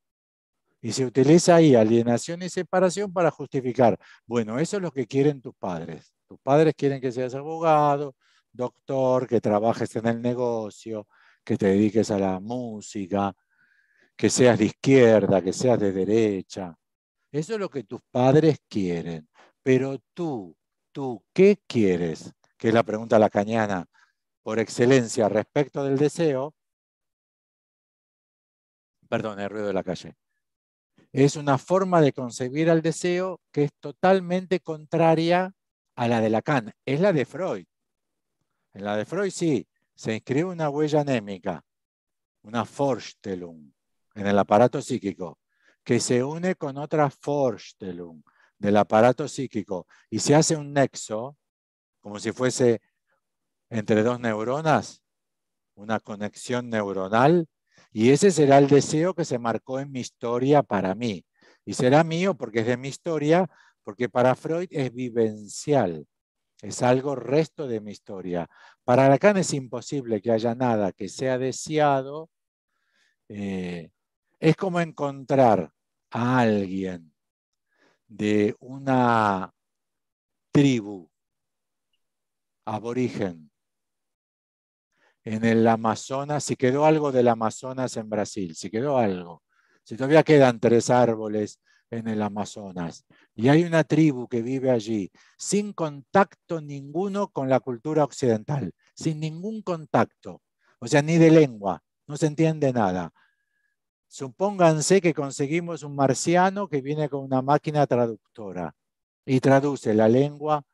Y se utiliza ahí alienación y separación para justificar, bueno, eso es lo que quieren tus padres. Tus padres quieren que seas abogado, doctor, que trabajes en el negocio, que te dediques a la música, que seas de izquierda, que seas de derecha. Eso es lo que tus padres quieren. Pero tú, ¿qué quieres? Que es la pregunta lacaniana por excelencia respecto del deseo. Perdón, el ruido de la calle. Es una forma de concebir al deseo que es totalmente contraria a la de Lacan. Es la de Freud. En la de Freud sí, se inscribe una huella anémica, una Vorstellung, en el aparato psíquico, que se une con otra Vorstellung del aparato psíquico y se hace un nexo, como si fuese entre dos neuronas, una conexión neuronal, y ese será el deseo que se marcó en mi historia para mí. Y será mío porque es de mi historia, porque para Freud es vivencial, es algo resto de mi historia. Para Lacan es imposible que haya nada que sea deseado. Es como encontrar a alguien de una tribu aborigen en el Amazonas, si quedó algo del Amazonas en Brasil, si quedó algo, si todavía quedan 3 árboles en el Amazonas, y hay una tribu que vive allí, sin contacto ninguno con la cultura occidental, sin ningún contacto, o sea, ni de lengua, no se entiende nada. Supónganse que conseguimos un marciano que viene con una máquina traductora y traduce la lengua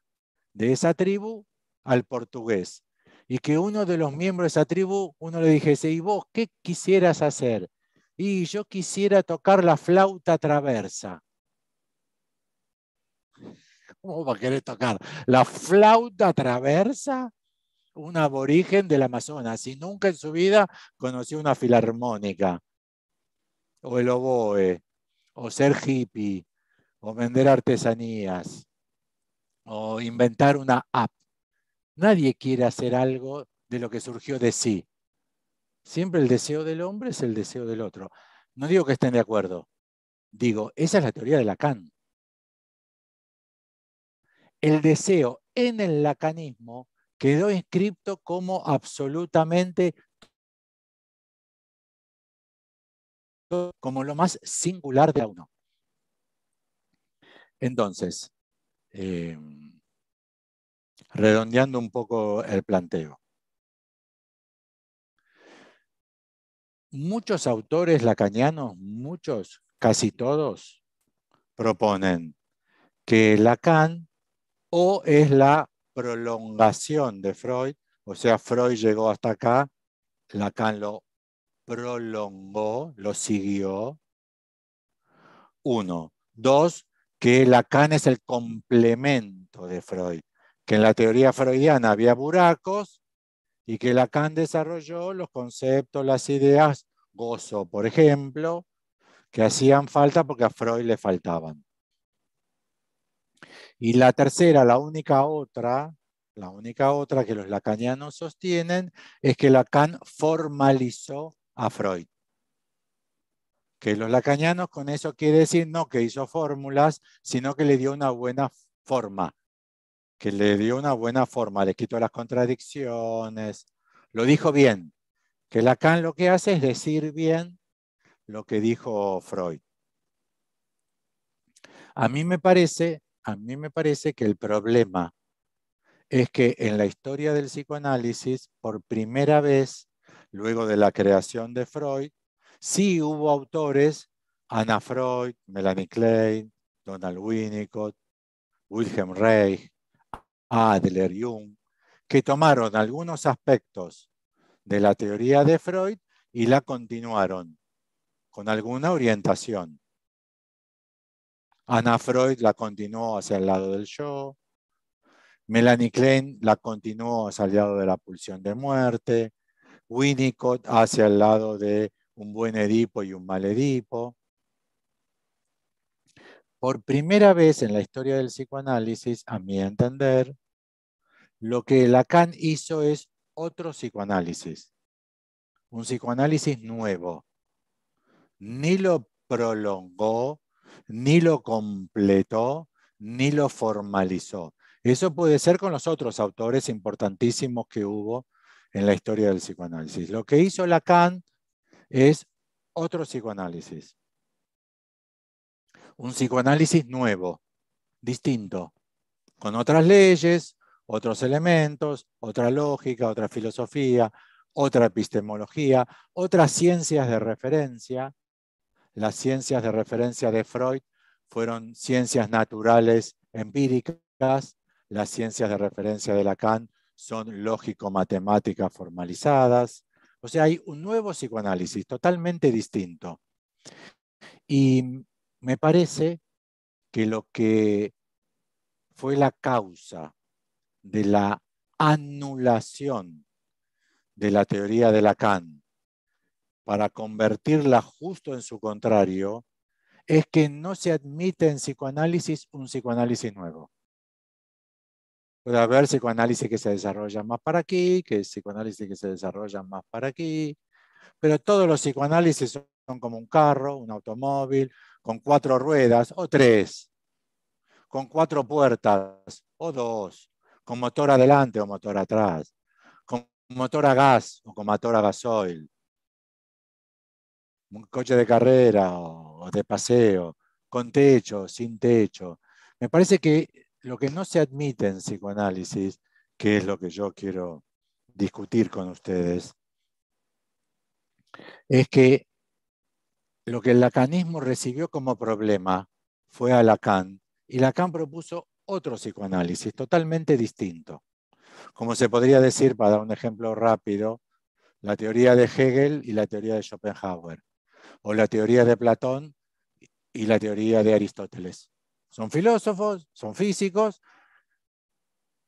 de esa tribu al portugués. Y que uno de los miembros de esa tribu, uno le dijese, ¿y vos qué quisieras hacer? Y yo quisiera tocar la flauta traversa. ¿Cómo va a querer tocar la flauta traversa? Un aborigen del Amazonas y nunca en su vida conoció una filarmónica, o el oboe, o ser hippie, o vender artesanías, o inventar una app. Nadie quiere hacer algo de lo que surgió de sí. Siempre el deseo del hombre es el deseo del otro. No digo que estén de acuerdo. Digo, esa es la teoría de Lacan. El deseo en el lacanismo quedó inscripto como absolutamente, como lo más singular de uno. Entonces, redondeando un poco el planteo. Muchos autores lacanianos, muchos, casi todos, proponen que Lacan o es la prolongación de Freud, o sea, Freud llegó hasta acá, Lacan lo prolongó, lo siguió. 1. 2, que Lacan es el complemento de Freud, que en la teoría freudiana había buracos y que Lacan desarrolló los conceptos, las ideas, gozo, por ejemplo, que hacían falta porque a Freud le faltaban. Y la tercera, la única otra que los lacanianos sostienen es que Lacan formalizó a Freud. Que los lacanianos con eso quiere decir no que hizo fórmulas, sino que le dio una buena forma. Que le dio una buena forma, le quitó las contradicciones, lo dijo bien. Que Lacan lo que hace es decir bien lo que dijo Freud. A mí me parece que el problema es que en la historia del psicoanálisis, por primera vez, luego de la creación de Freud, sí hubo autores, Anna Freud, Melanie Klein, Donald Winnicott, Wilhelm Reich, Adler, Jung, que tomaron algunos aspectos de la teoría de Freud y la continuaron con alguna orientación. Anna Freud la continuó hacia el lado del yo, Melanie Klein la continuó hacia el lado de la pulsión de muerte, Winnicott hacia el lado de un buen Edipo y un mal Edipo. Por primera vez en la historia del psicoanálisis, a mi entender, lo que Lacan hizo es otro psicoanálisis, un psicoanálisis nuevo. Ni lo prolongó, ni lo completó, ni lo formalizó. Eso puede ser con los otros autores importantísimos que hubo en la historia del psicoanálisis. Lo que hizo Lacan es otro psicoanálisis. Un psicoanálisis nuevo, distinto, con otras leyes, otros elementos, otra lógica, otra filosofía, otra epistemología, otras ciencias de referencia. Las ciencias de referencia de Freud fueron ciencias naturales empíricas, las ciencias de referencia de Lacan son lógico-matemáticas formalizadas. O sea, hay un nuevo psicoanálisis totalmente distinto. Y me parece que lo que fue la causa de la anulación de la teoría de Lacan para convertirla justo en su contrario, es que no se admite en psicoanálisis un psicoanálisis nuevo. Puede haber psicoanálisis que se desarrolla más para aquí, que psicoanálisis que se desarrolla más para aquí, pero todos los psicoanálisis son como un carro, un automóvil, con 4 ruedas o 3, con 4 puertas o 2, con motor adelante o motor atrás, con motor a gas o con motor a gasoil, un coche de carrera o de paseo, con techo, sin techo. Me parece que lo que no se admite en psicoanálisis, que es lo que yo quiero discutir con ustedes, es que lo que el lacanismo recibió como problema fue a Lacan, y Lacan propuso otro psicoanálisis totalmente distinto. Como se podría decir, para dar un ejemplo rápido, la teoría de Hegel y la teoría de Schopenhauer, o la teoría de Platón y la teoría de Aristóteles. Son filósofos, son físicos,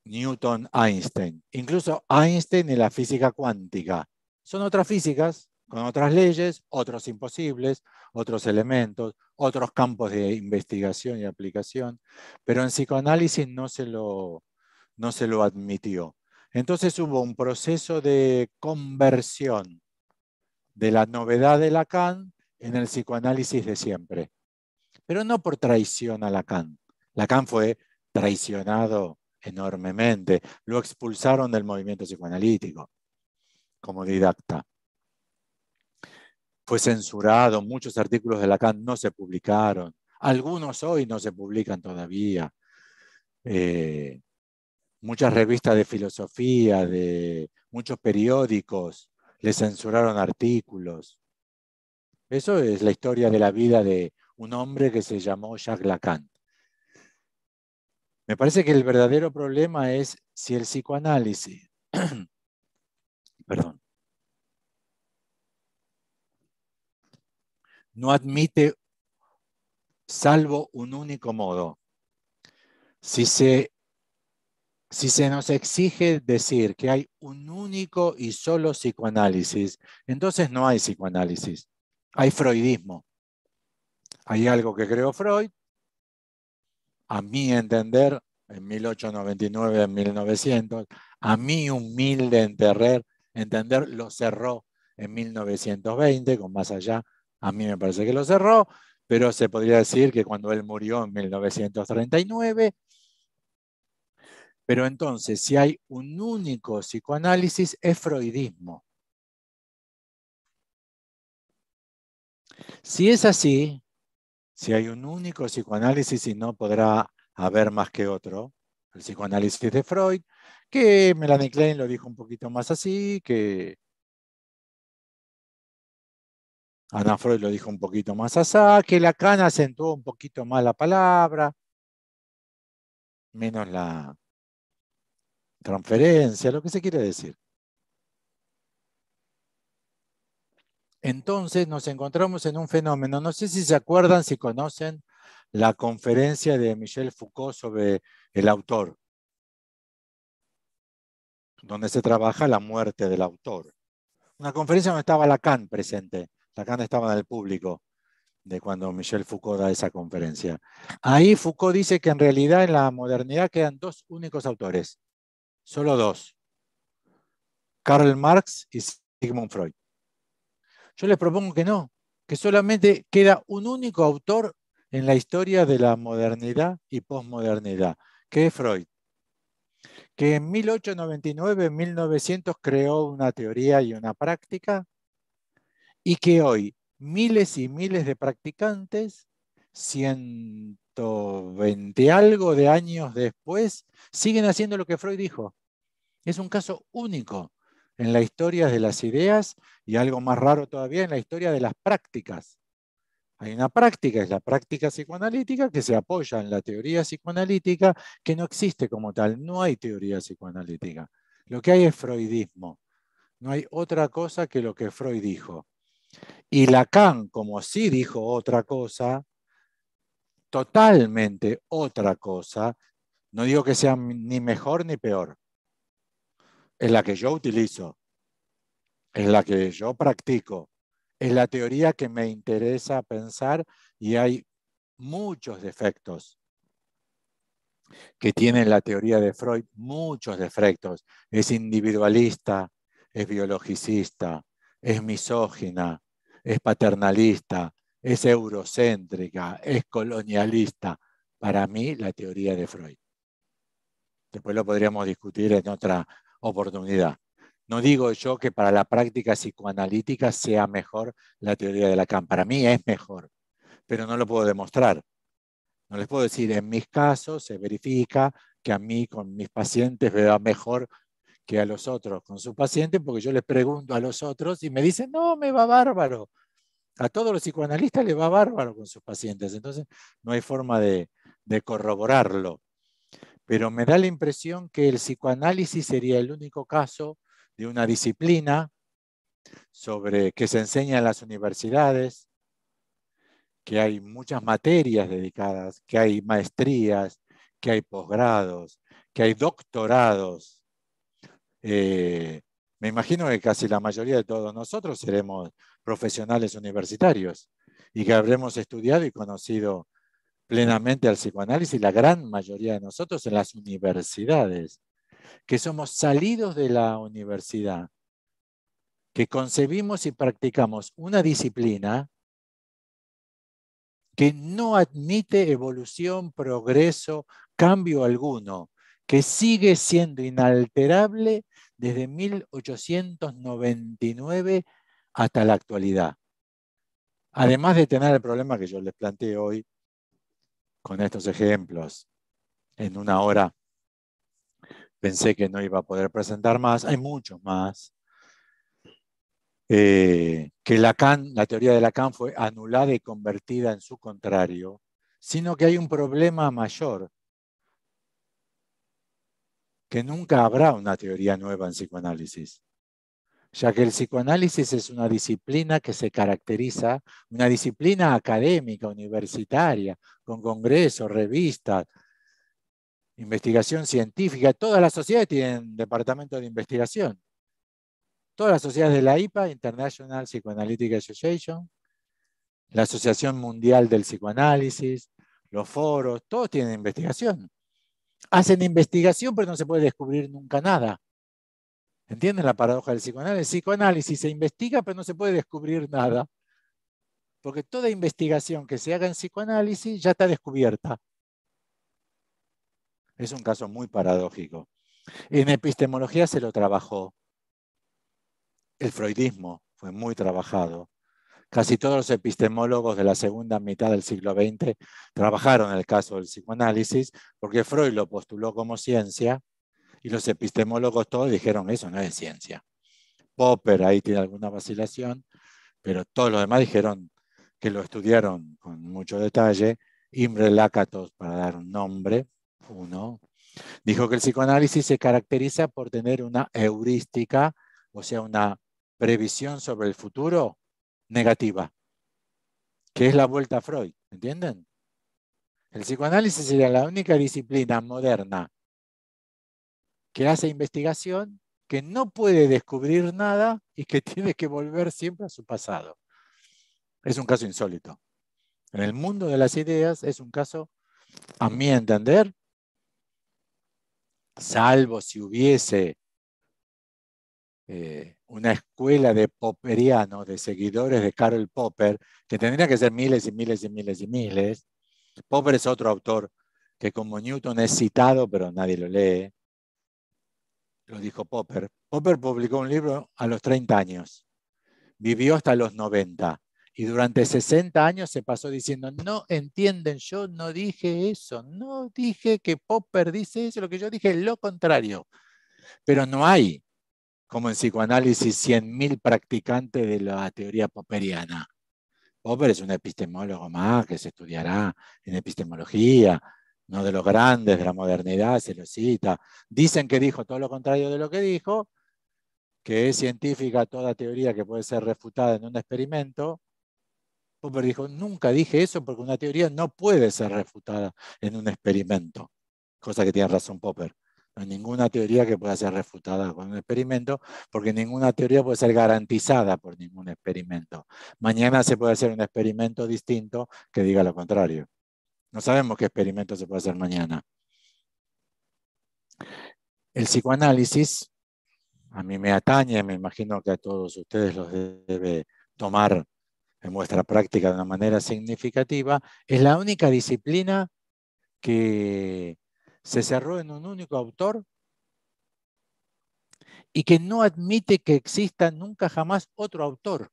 Newton, Einstein. Incluso Einstein y la física cuántica. Son otras físicas, con otras leyes, otros imposibles, otros elementos, otros campos de investigación y aplicación, pero en psicoanálisis no se lo admitió. Entonces hubo un proceso de conversión de la novedad de Lacan en el psicoanálisis de siempre, pero no por traición a Lacan. Lacan fue traicionado enormemente, lo expulsaron del movimiento psicoanalítico como didacta. Fue censurado, muchos artículos de Lacan no se publicaron, algunos hoy no se publican todavía. Muchas revistas de filosofía, de muchos periódicos, le censuraron artículos. Eso es la historia de la vida de un hombre que se llamó Jacques Lacan. Me parece que el verdadero problema es si el psicoanálisis, perdón, no admite salvo un único modo. Si se Si se nos exige decir que hay un único y solo psicoanálisis, entonces no hay psicoanálisis, hay freudismo. Hay algo que creó Freud, a mi entender, en 1899, en 1900, a mi humilde entender, lo cerró en 1920, con Más Allá, a mí me parece que lo cerró, pero se podría decir que cuando él murió en 1939, pero entonces, si hay un único psicoanálisis, es freudismo. Si es así, si hay un único psicoanálisis y no podrá haber más que otro, el psicoanálisis de Freud, que Melanie Klein lo dijo un poquito más así, que Anna Freud lo dijo un poquito más así, que Lacan acentuó un poquito más la palabra, menos la transferencia, lo que se quiere decir. Entonces nos encontramos en un fenómeno, no sé si se acuerdan, si conocen la conferencia de Michel Foucault sobre el autor, donde se trabaja la muerte del autor. Una conferencia donde estaba Lacan presente. Lacan estaba en el público de cuando Michel Foucault da esa conferencia. Ahí Foucault dice que en realidad en la modernidad quedan dos únicos autores, solo dos, Karl Marx y Sigmund Freud. Yo les propongo que no, que solamente queda un único autor en la historia de la modernidad y posmodernidad, que es Freud, que en 1899, 1900 creó una teoría y una práctica, y que hoy miles y miles de practicantes, 120 algo de años después, siguen haciendo lo que Freud dijo. Es un caso único en la historia de las ideas y algo más raro todavía en la historia de las prácticas. Hay una práctica, es la práctica psicoanalítica, que se apoya en la teoría psicoanalítica, que no existe como tal. No hay teoría psicoanalítica. Lo que hay es freudismo. No hay otra cosa que lo que Freud dijo. Y Lacan, como sí dijo otra cosa, totalmente otra cosa, no digo que sea ni mejor ni peor, es la que yo utilizo, es la que yo practico, es la teoría que me interesa pensar, y hay muchos defectos que tiene la teoría de Freud, muchos defectos. Es individualista, es biologicista, es misógina, es paternalista, es eurocéntrica, es colonialista. Para mí, la teoría de Freud. Después lo podríamos discutir en otra oportunidad. No digo yo que para la práctica psicoanalítica sea mejor la teoría de Lacan. Para mí es mejor, pero no lo puedo demostrar. No les puedo decir, en mis casos se verifica que a mí con mis pacientes me va mejor que a los otros con sus pacientes, porque yo les pregunto a los otros y me dicen, no, me va bárbaro. A todos los psicoanalistas les va bárbaro con sus pacientes. Entonces no hay forma de corroborarlo. Pero me da la impresión que el psicoanálisis sería el único caso de una disciplina que se enseña en las universidades, que hay muchas materias dedicadas, que hay maestrías, que hay posgrados, que hay doctorados. Me imagino que casi la mayoría de todos nosotros seremos profesionales universitarios y que habremos estudiado y conocido plenamente al psicoanálisis, la gran mayoría de nosotros en las universidades, que somos salidos de la universidad, que concebimos y practicamos una disciplina que no admite evolución, progreso, cambio alguno, que sigue siendo inalterable desde 1899 hasta la actualidad. Además de tener el problema que yo les planteé hoy con estos ejemplos. En una hora pensé que no iba a poder presentar más, hay muchos más. Que Lacan, la teoría de Lacan fue anulada y convertida en su contrario, sino que hay un problema mayor, que nunca habrá una teoría nueva en psicoanálisis, ya que el psicoanálisis es una disciplina que se caracteriza, una disciplina académica, universitaria, con congresos, revistas, investigación científica. Todas las sociedades tienen departamentos de investigación. Todas las sociedades de la IPA, International Psychoanalytic Association, la Asociación Mundial del Psicoanálisis, los foros, todos tienen investigación. Hacen investigación, pero no se puede descubrir nunca nada. ¿Entienden la paradoja del psicoanálisis? El psicoanálisis se investiga, pero no se puede descubrir nada. Porque toda investigación que se haga en psicoanálisis ya está descubierta. Es un caso muy paradójico. En epistemología se lo trabajó. El freudismo fue muy trabajado. Casi todos los epistemólogos de la segunda mitad del siglo XX trabajaron en el caso del psicoanálisis, porque Freud lo postuló como ciencia y los epistemólogos todos dijeron eso no es ciencia. Popper ahí tiene alguna vacilación, pero todos los demás dijeron que lo estudiaron con mucho detalle. Imre Lakatos, para dar un nombre, uno, dijo que el psicoanálisis se caracteriza por tener una heurística, o sea, una previsión sobre el futuro negativa, que es la vuelta a Freud, ¿entienden? El psicoanálisis sería la única disciplina moderna que hace investigación, que no puede descubrir nada y que tiene que volver siempre a su pasado. Es un caso insólito. En el mundo de las ideas es un caso, a mi entender, salvo si hubiese una escuela de popperianos, de seguidores de Karl Popper, que tendría que ser miles y miles y miles y miles. Popper es otro autor que como Newton es citado, pero nadie lo lee. Lo dijo Popper. Popper publicó un libro a los 30 años. Vivió hasta los 90. Y durante 60 años se pasó diciendo, no entienden, yo no dije eso, no dije que Popper dice eso, lo que yo dije es lo contrario. Pero no hay, como en psicoanálisis, 100.000 practicantes de la teoría popperiana. Popper es un epistemólogo más que se estudiará en epistemología, no de los grandes de la modernidad, se lo cita. Dicen que dijo todo lo contrario de lo que dijo, que es científica toda teoría que puede ser refutada en un experimento. Popper dijo, nunca dije eso porque una teoría no puede ser refutada en un experimento. Cosa que tiene razón Popper. No hay ninguna teoría que pueda ser refutada con un experimento, porque ninguna teoría puede ser garantizada por ningún experimento. Mañana se puede hacer un experimento distinto que diga lo contrario. No sabemos qué experimento se puede hacer mañana. El psicoanálisis, a mí me atañe, me imagino que a todos ustedes los debe tomar en vuestra práctica de una manera significativa, es la única disciplina que se cerró en un único autor y que no admite que exista nunca jamás otro autor.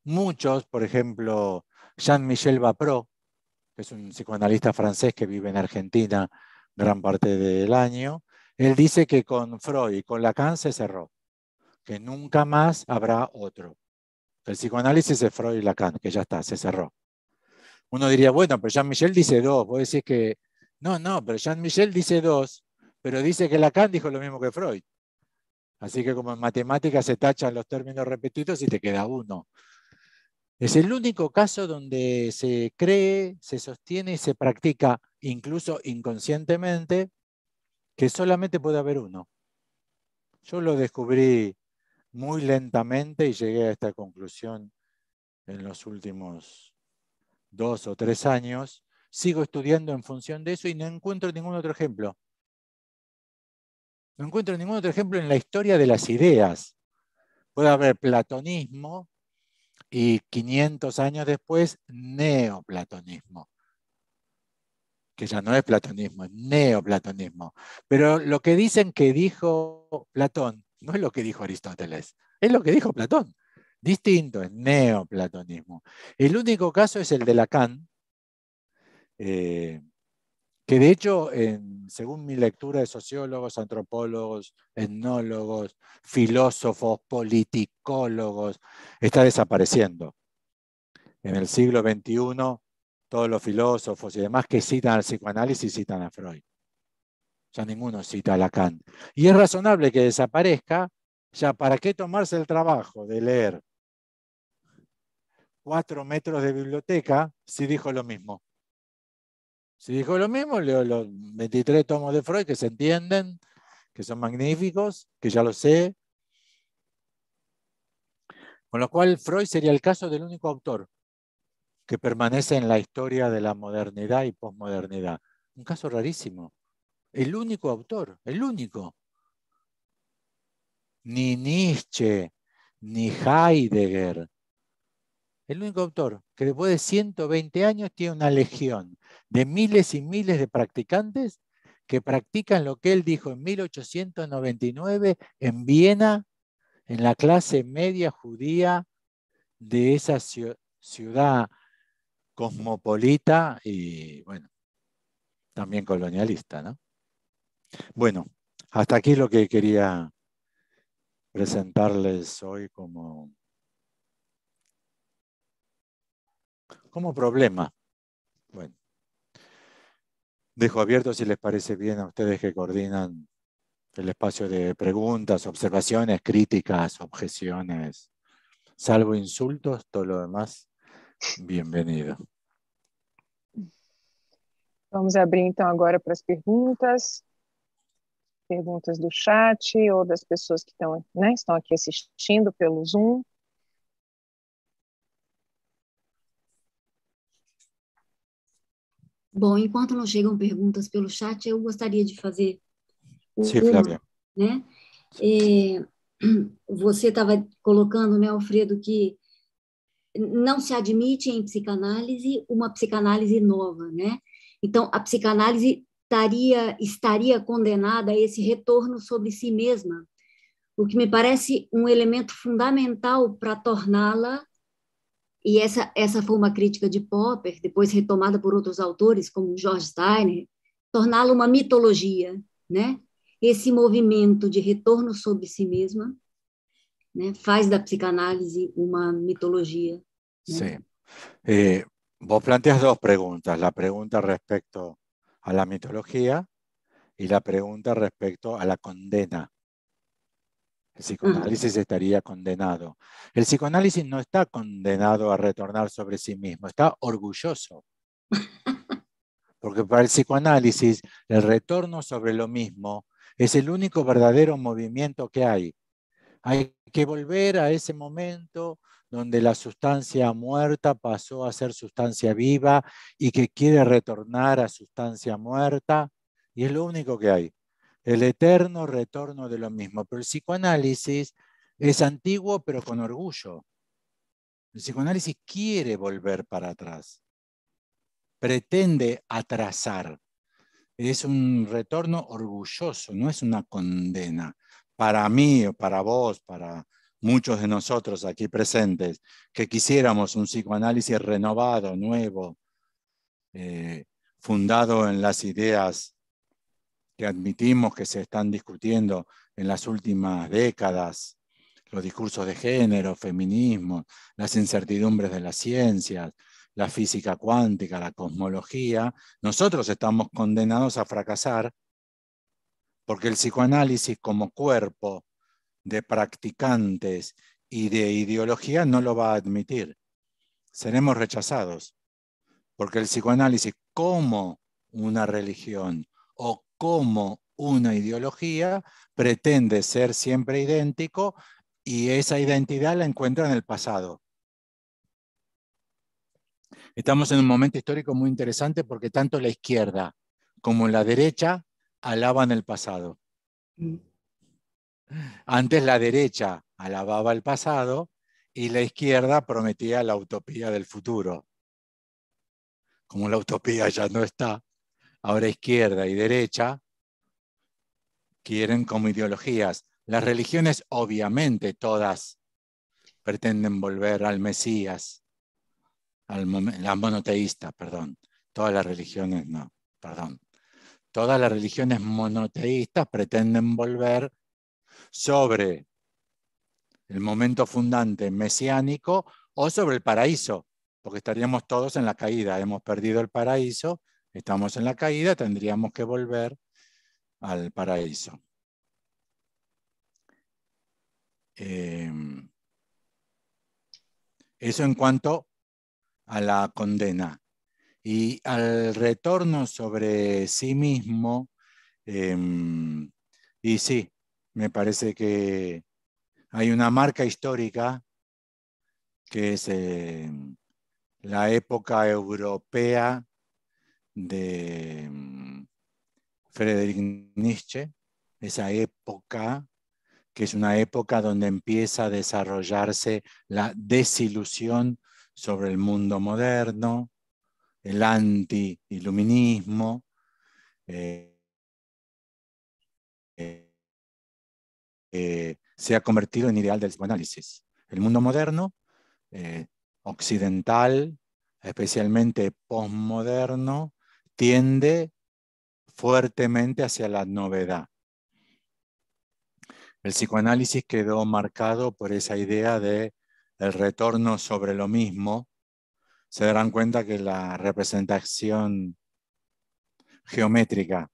Muchos, por ejemplo, Jean-Michel Bapro, que es un psicoanalista francés que vive en Argentina gran parte del año, él dice que con Freud y con Lacan se cerró, que nunca más habrá otro. El psicoanálisis es Freud y Lacan, que ya está, se cerró. Uno diría, bueno, pero Jean-Michel dice dos. Vos decís que, no, pero Jean-Michel dice dos, pero dice que Lacan dijo lo mismo que Freud. Así que como en matemáticas se tachan los términos repetidos y te queda uno. Es el único caso donde se cree, se sostiene y se practica, incluso inconscientemente, que solamente puede haber uno. Yo lo descubrí muy lentamente y llegué a esta conclusión en los últimos 2 o 3 años. Sigo estudiando en función de eso y no encuentro ningún otro ejemplo. No encuentro ningún otro ejemplo en la historia de las ideas. Puede haber platonismo y 500 años después neoplatonismo, que ya no es platonismo, es neoplatonismo. Pero lo que dicen que dijo Platón no es lo que dijo Aristóteles, es lo que dijo Platón. Distinto, es neoplatonismo. El único caso es el de Lacan, que de hecho, según mi lectura de sociólogos, antropólogos, etnólogos, filósofos, politicólogos, está desapareciendo. En el siglo XXI, todos los filósofos y demás que citan al psicoanálisis citan a Freud. Ya ninguno cita a Lacan. Y es razonable que desaparezca, ya para qué tomarse el trabajo de leer 4 metros de biblioteca si dijo lo mismo. Si dijo lo mismo, leo los 23 tomos de Freud que se entienden, que son magníficos, que ya lo sé. Con lo cual, Freud sería el caso del único autor que permanece en la historia de la modernidad y posmodernidad. Un caso rarísimo. El único autor, el único. Ni Nietzsche, ni Heidegger. El único autor que después de 120 años tiene una legión de miles y miles de practicantes que practican lo que él dijo en 1899 en Viena, en la clase media judía de esa ciudad cosmopolita y, bueno, también colonialista, ¿no? Bueno, hasta aquí lo que quería presentarles hoy como problema. Bueno, dejo abierto si les parece bien a ustedes que coordinan el espacio de preguntas, observaciones, críticas, objeciones, salvo insultos, todo lo demás, bienvenido. Vamos abrir, então, agora para as perguntas do chat ou das pessoas que estão aqui assistindo pelo Zoom. Bom, enquanto não chegam perguntas pelo chat, eu gostaria de fazer Sim, Flávia. Né? Você estava colocando, né, Alfredo, que não se admite em psicanálise uma psicanálise nova, né? Então, a psicanálise estaria condenada a esse retorno sobre si mesma, o que me parece um elemento fundamental para torná-la, e essa foi uma crítica de Popper, depois retomada por outros autores, como George Steiner, torná-la uma mitologia, né? Esse movimento de retorno sobre si mesma, né, faz da psicanálise uma mitologia. Sí. Vos planteas dos preguntas, la pregunta respecto a la mitología y la pregunta respecto a la condena. El psicoanálisis estaría condenado. El psicoanálisis no está condenado a retornar sobre sí mismo, está orgulloso. Porque para el psicoanálisis, el retorno sobre lo mismo es el único verdadero movimiento que hay. Hay que volver a ese momento donde la sustancia muerta pasó a ser sustancia viva y que quiere retornar a sustancia muerta, y es lo único que hay. El eterno retorno de lo mismo. Pero el psicoanálisis es antiguo, pero con orgullo. El psicoanálisis quiere volver para atrás. Pretende atrasar. Es un retorno orgulloso, no es una condena. Para mí o para vos, para muchos de nosotros aquí presentes, que quisiéramos un psicoanálisis renovado, nuevo, fundado en las ideas que admitimos que se están discutiendo en las últimas décadas, los discursos de género, feminismo, las incertidumbres de las ciencias, la física cuántica, la cosmología, nosotros estamos condenados a fracasar porque el psicoanálisis como cuerpo de practicantes y de ideología no lo va a admitir. Seremos rechazados porque el psicoanálisis como una religión o como una ideología pretende ser siempre idéntico y esa identidad la encuentra en el pasado. Estamos en un momento histórico muy interesante porque tanto la izquierda como la derecha alaban el pasado. Antes la derecha alababa el pasado y la izquierda prometía la utopía del futuro. Como la utopía ya no está, ahora izquierda y derecha quieren como ideologías. Las religiones obviamente todas pretenden volver al Mesías, las monoteístas, perdón. Todas las religiones no, perdón. Todas las religiones monoteístas pretenden volver sobre el momento fundante mesiánico o sobre el paraíso, porque estaríamos todos en la caída. Hemos perdido el paraíso, estamos en la caída, tendríamos que volver al paraíso. Eso en cuanto a la condena. Y al retorno sobre sí mismo, y sí, me parece que hay una marca histórica que es la época europea de Friedrich Nietzsche, esa época que es una época donde empieza a desarrollarse la desilusión sobre el mundo moderno, el anti-iluminismo, se ha convertido en ideal del psicoanálisis. El mundo moderno, occidental, especialmente posmoderno, tiende fuertemente hacia la novedad. El psicoanálisis quedó marcado por esa idea de el retorno sobre lo mismo. Se darán cuenta que la representación geométrica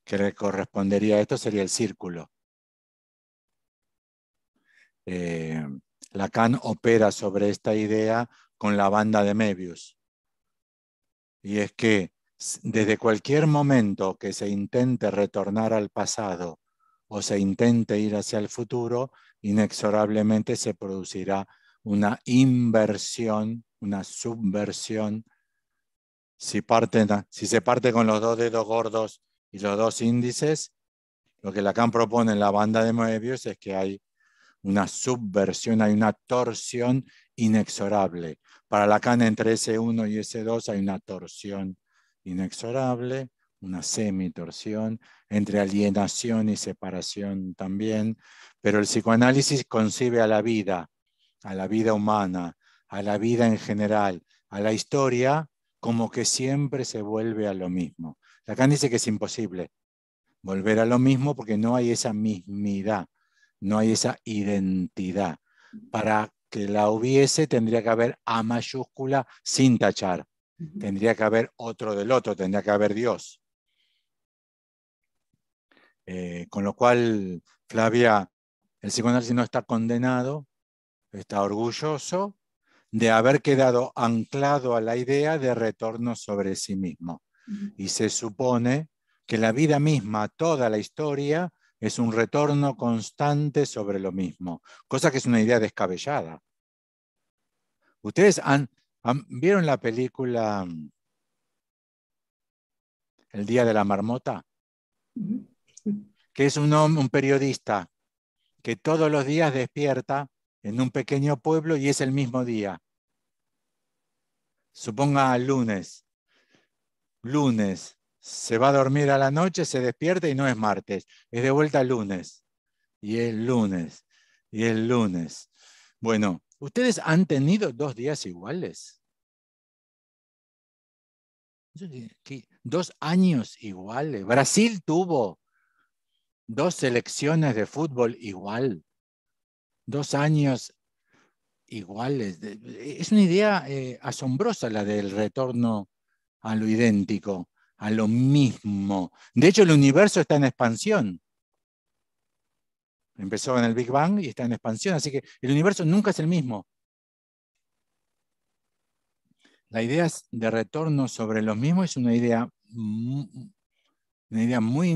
que le correspondería a esto sería el círculo. Lacan opera sobre esta idea con la banda de Möbius. Y es que desde cualquier momento que se intente retornar al pasado o se intente ir hacia el futuro, inexorablemente se producirá una inversión, una subversión. Si se parte con los dos dedos gordos y los dos índices, lo que Lacan propone en la banda de Möbius es que hay una subversión, hay una torsión inexorable. Para Lacan, entre S1 y S2 hay una torsión inexorable, una semitorsión, entre alienación y separación también, pero el psicoanálisis concibe a la vida humana, a la vida en general, a la historia, como que siempre se vuelve a lo mismo. Lacan dice que es imposible volver a lo mismo porque no hay esa mismidad, no hay esa identidad. Para que la hubiese tendría que haber A mayúscula sin tachar. Tendría que haber otro del otro, tendría que haber Dios. Con lo cual, Flavia, el psicoanálisis no está condenado, está orgulloso de haber quedado anclado a la idea de retorno sobre sí mismo. Y se supone que la vida misma, toda la historia, es un retorno constante sobre lo mismo, cosa que es una idea descabellada. ¿Ustedes vieron la película El Día de la Marmota? Que es un periodista que todos los días despierta en un pequeño pueblo y es el mismo día. Suponga lunes. Lunes, se va a dormir a la noche, se despierta y no es martes, es de vuelta lunes. Y es lunes, y es lunes. Bueno, ¿ustedes han tenido 2 días iguales? 2 años iguales. Brasil tuvo 2 selecciones de fútbol igual. 2 años iguales. Es una idea asombrosa la del retorno a lo idéntico, a lo mismo. De hecho, el universo está en expansión. Empezó en el Big Bang y está en expansión, así que el universo nunca es el mismo. La idea de retorno sobre lo mismo es una idea muy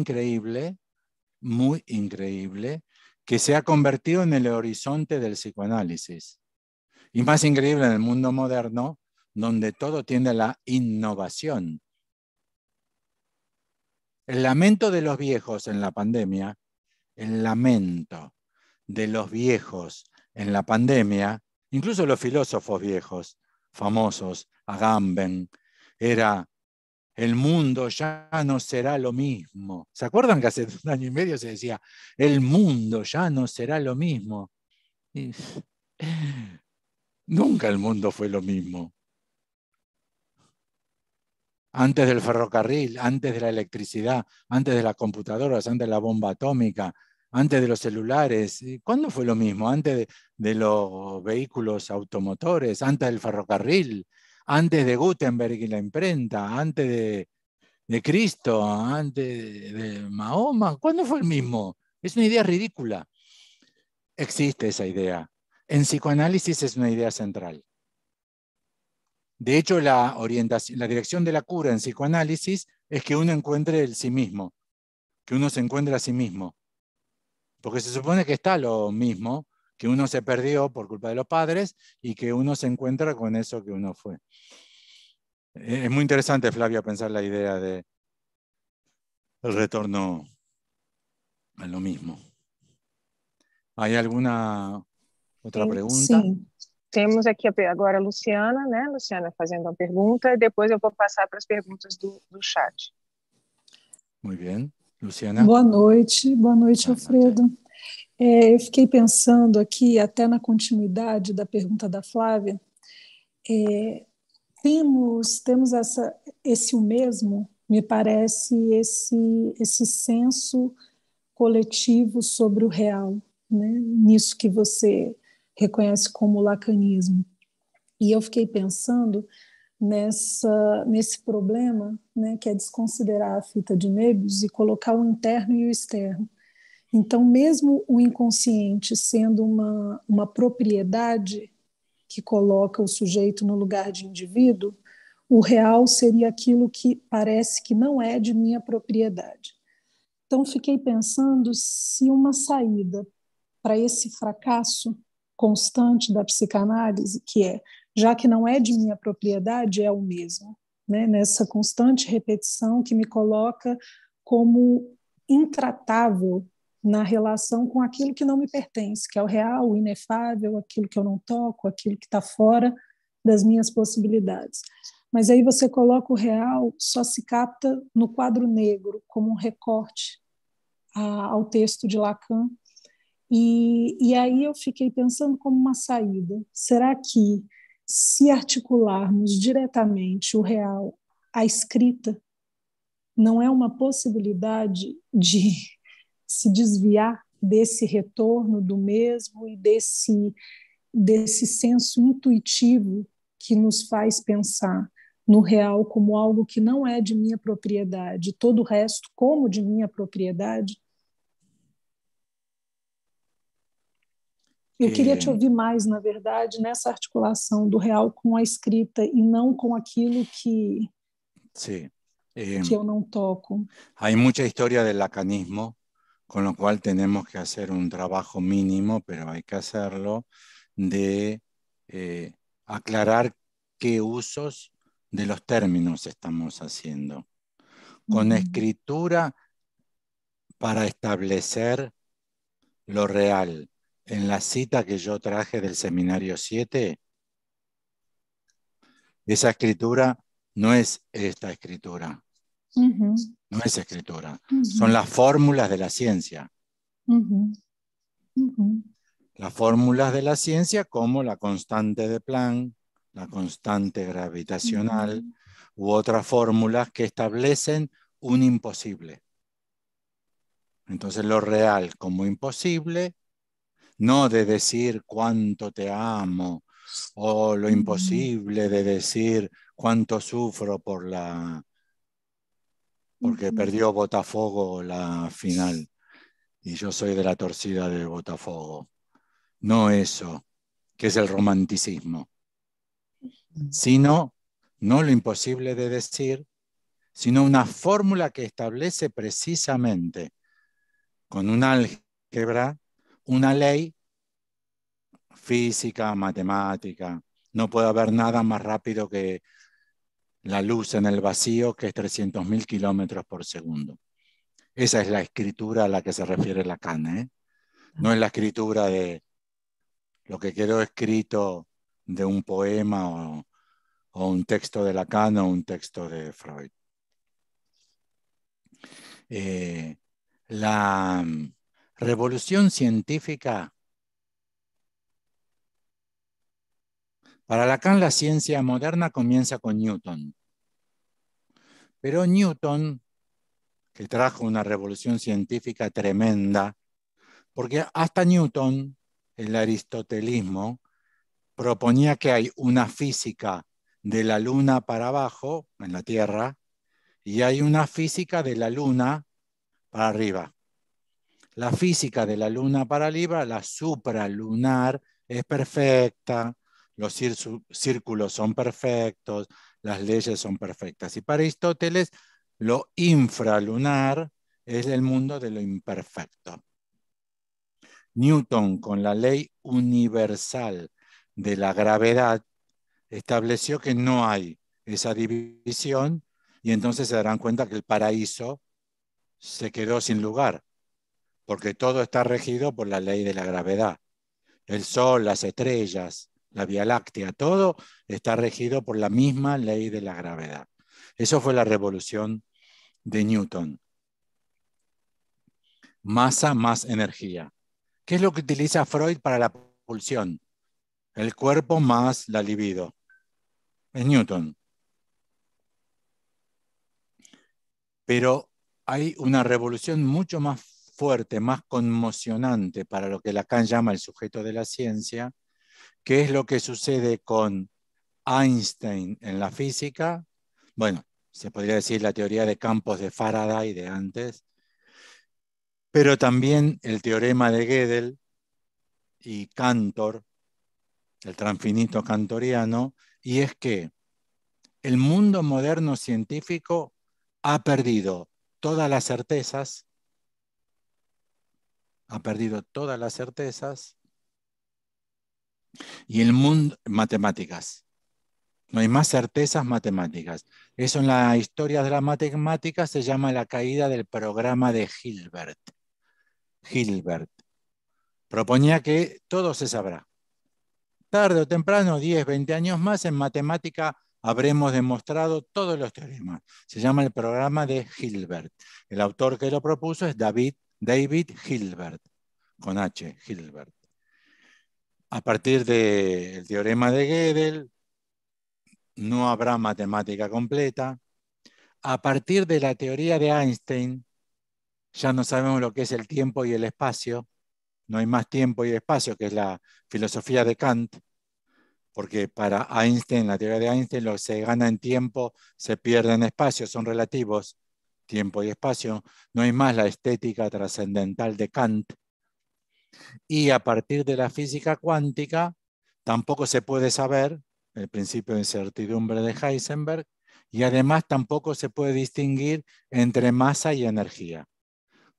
increíble, que se ha convertido en el horizonte del psicoanálisis. Y más increíble en el mundo moderno, donde todo tiende a la innovación. El lamento de los viejos en la pandemia, el lamento de los viejos en la pandemia, incluso los filósofos viejos, famosos, Agamben, era el mundo ya no será lo mismo. ¿Se acuerdan que hace 1 año y medio se decía, el mundo ya no será lo mismo? Y nunca el mundo fue lo mismo. Antes del ferrocarril, antes de la electricidad, antes de las computadoras, antes de la bomba atómica, antes de los celulares. ¿Cuándo fue lo mismo? Antes de los vehículos automotores, antes del ferrocarril, antes de Gutenberg y la imprenta, antes de Cristo, antes de Mahoma. ¿Cuándo fue el mismo? Es una idea ridícula. Existe esa idea. En psicoanálisis es una idea central. De hecho, la dirección de la cura en psicoanálisis es que uno encuentre el sí mismo, que uno se encuentre a sí mismo. Porque se supone que está lo mismo, que uno se perdió por culpa de los padres y que uno se encuentra con eso que uno fue. Es muy interesante, Flavia, pensar la idea de el retorno a lo mismo. ¿Hay alguna otra pregunta? Sim. Temos aqui agora a Luciana, né? Luciana fazendo uma pergunta, e depois eu vou passar para as perguntas do chat. Muy bien. Luciana. Boa noite, Alfredo. Eu fiquei pensando aqui, até na continuidade da pergunta da Flávia, temos esse o mesmo, me parece, esse senso coletivo sobre o real, né? Nisso que você reconhece como lacanismo. E eu fiquei pensando nesse problema, né, que é desconsiderar a fita de Möbius e colocar o interno e o externo. Então, mesmo o inconsciente sendo uma propriedade que coloca o sujeito no lugar de indivíduo, o real seria aquilo que parece que não é de minha propriedade. Então, fiquei pensando se uma saída para esse fracasso constante da psicanálise, que é, já que não é de minha propriedade, é o mesmo, né? Nessa constante repetição que me coloca como intratável na relação com aquilo que não me pertence, que é o real, o inefável, aquilo que eu não toco, aquilo que está fora das minhas possibilidades. Mas aí você coloca o real, só se capta no quadro negro, como um recorte ao texto de Lacan. E aí eu fiquei pensando como uma saída. Será que, se articularmos diretamente o real à escrita, não é uma possibilidade de se desviar desse retorno do mesmo e desse senso intuitivo que nos faz pensar no real como algo que não é de minha propriedade, todo o resto como de minha propriedade? Eu queria te ouvir mais, na verdade, nessa articulação do real com a escrita e não com aquilo que eu não toco. Hay mucha historia del lacanismo, con lo cual tenemos que hacer un trabajo mínimo, pero hay que hacerlo, de aclarar qué usos de los términos estamos haciendo. Con escritura para establecer lo real. En la cita que yo traje del Seminario 7, esa escritura no es esta escritura. No es escritura. Son las fórmulas de la ciencia. Las fórmulas de la ciencia como la constante de Planck, la constante gravitacional, u otras fórmulas que establecen un imposible. Entonces lo real como imposible, no de decir cuánto te amo, o lo imposible de decir cuánto sufro porque perdió Botafogo la final y yo soy de la torcida de Botafogo. No eso, que es el romanticismo, sino no lo imposible de decir, sino una fórmula que establece precisamente con un álgebra una ley física, matemática. No puede haber nada más rápido que la luz en el vacío, que es 300.000 kilómetros por segundo. Esa es la escritura a la que se refiere Lacan, ¿eh? No es la escritura de lo que quedó escrito de un poema o un texto de Lacan o un texto de Freud. La revolución científica, para Lacan la ciencia moderna comienza con Newton. Pero Newton, que trajo una revolución científica tremenda, porque hasta Newton, el aristotelismo, proponía que hay una física de la luna para abajo, en la Tierra, y hay una física de la luna para arriba. La física de la luna para arriba, la supralunar, es perfecta, los círculos son perfectos, las leyes son perfectas. Y para Aristóteles, lo infralunar es el mundo de lo imperfecto. Newton, con la ley universal de la gravedad, estableció que no hay esa división y entonces se darán cuenta que el paraíso se quedó sin lugar, porque todo está regido por la ley de la gravedad. El Sol, las estrellas, la Vía Láctea, todo está regido por la misma ley de la gravedad. Eso fue la revolución de Newton. Masa más energía. ¿Qué es lo que utiliza Freud para la pulsión? El cuerpo más la libido. Es Newton. Pero hay una revolución mucho más fuerte, más conmocionante para lo que Lacan llama el sujeto de la ciencia, que es lo que sucede con Einstein en la física. Bueno, se podría decir la teoría de campos de Faraday de antes, pero también el teorema de Gödel y Cantor, el transfinito cantoriano, y es que el mundo moderno científico ha perdido todas las certezas, y el mundo, matemáticas. No hay más certezas matemáticas. Eso en la historia de la matemática se llama la caída del programa de Hilbert. Hilbert proponía que todo se sabrá. Tarde o temprano, 10, 20 años más, en matemática habremos demostrado todos los teoremas. Se llama el programa de Hilbert. El autor que lo propuso es David Hilbert, con H, Hilbert. A partir del teorema de Gödel, no habrá matemática completa. A partir de la teoría de Einstein, ya no sabemos lo que es el tiempo y el espacio. No hay más tiempo y espacio, que es la filosofía de Kant, porque para Einstein, la teoría de Einstein, lo que se gana en tiempo se pierde en espacio, son relativos, tiempo y espacio. No hay más la estética trascendental de Kant. Y a partir de la física cuántica, tampoco se puede saber el principio de incertidumbre de Heisenberg, y además tampoco se puede distinguir entre masa y energía.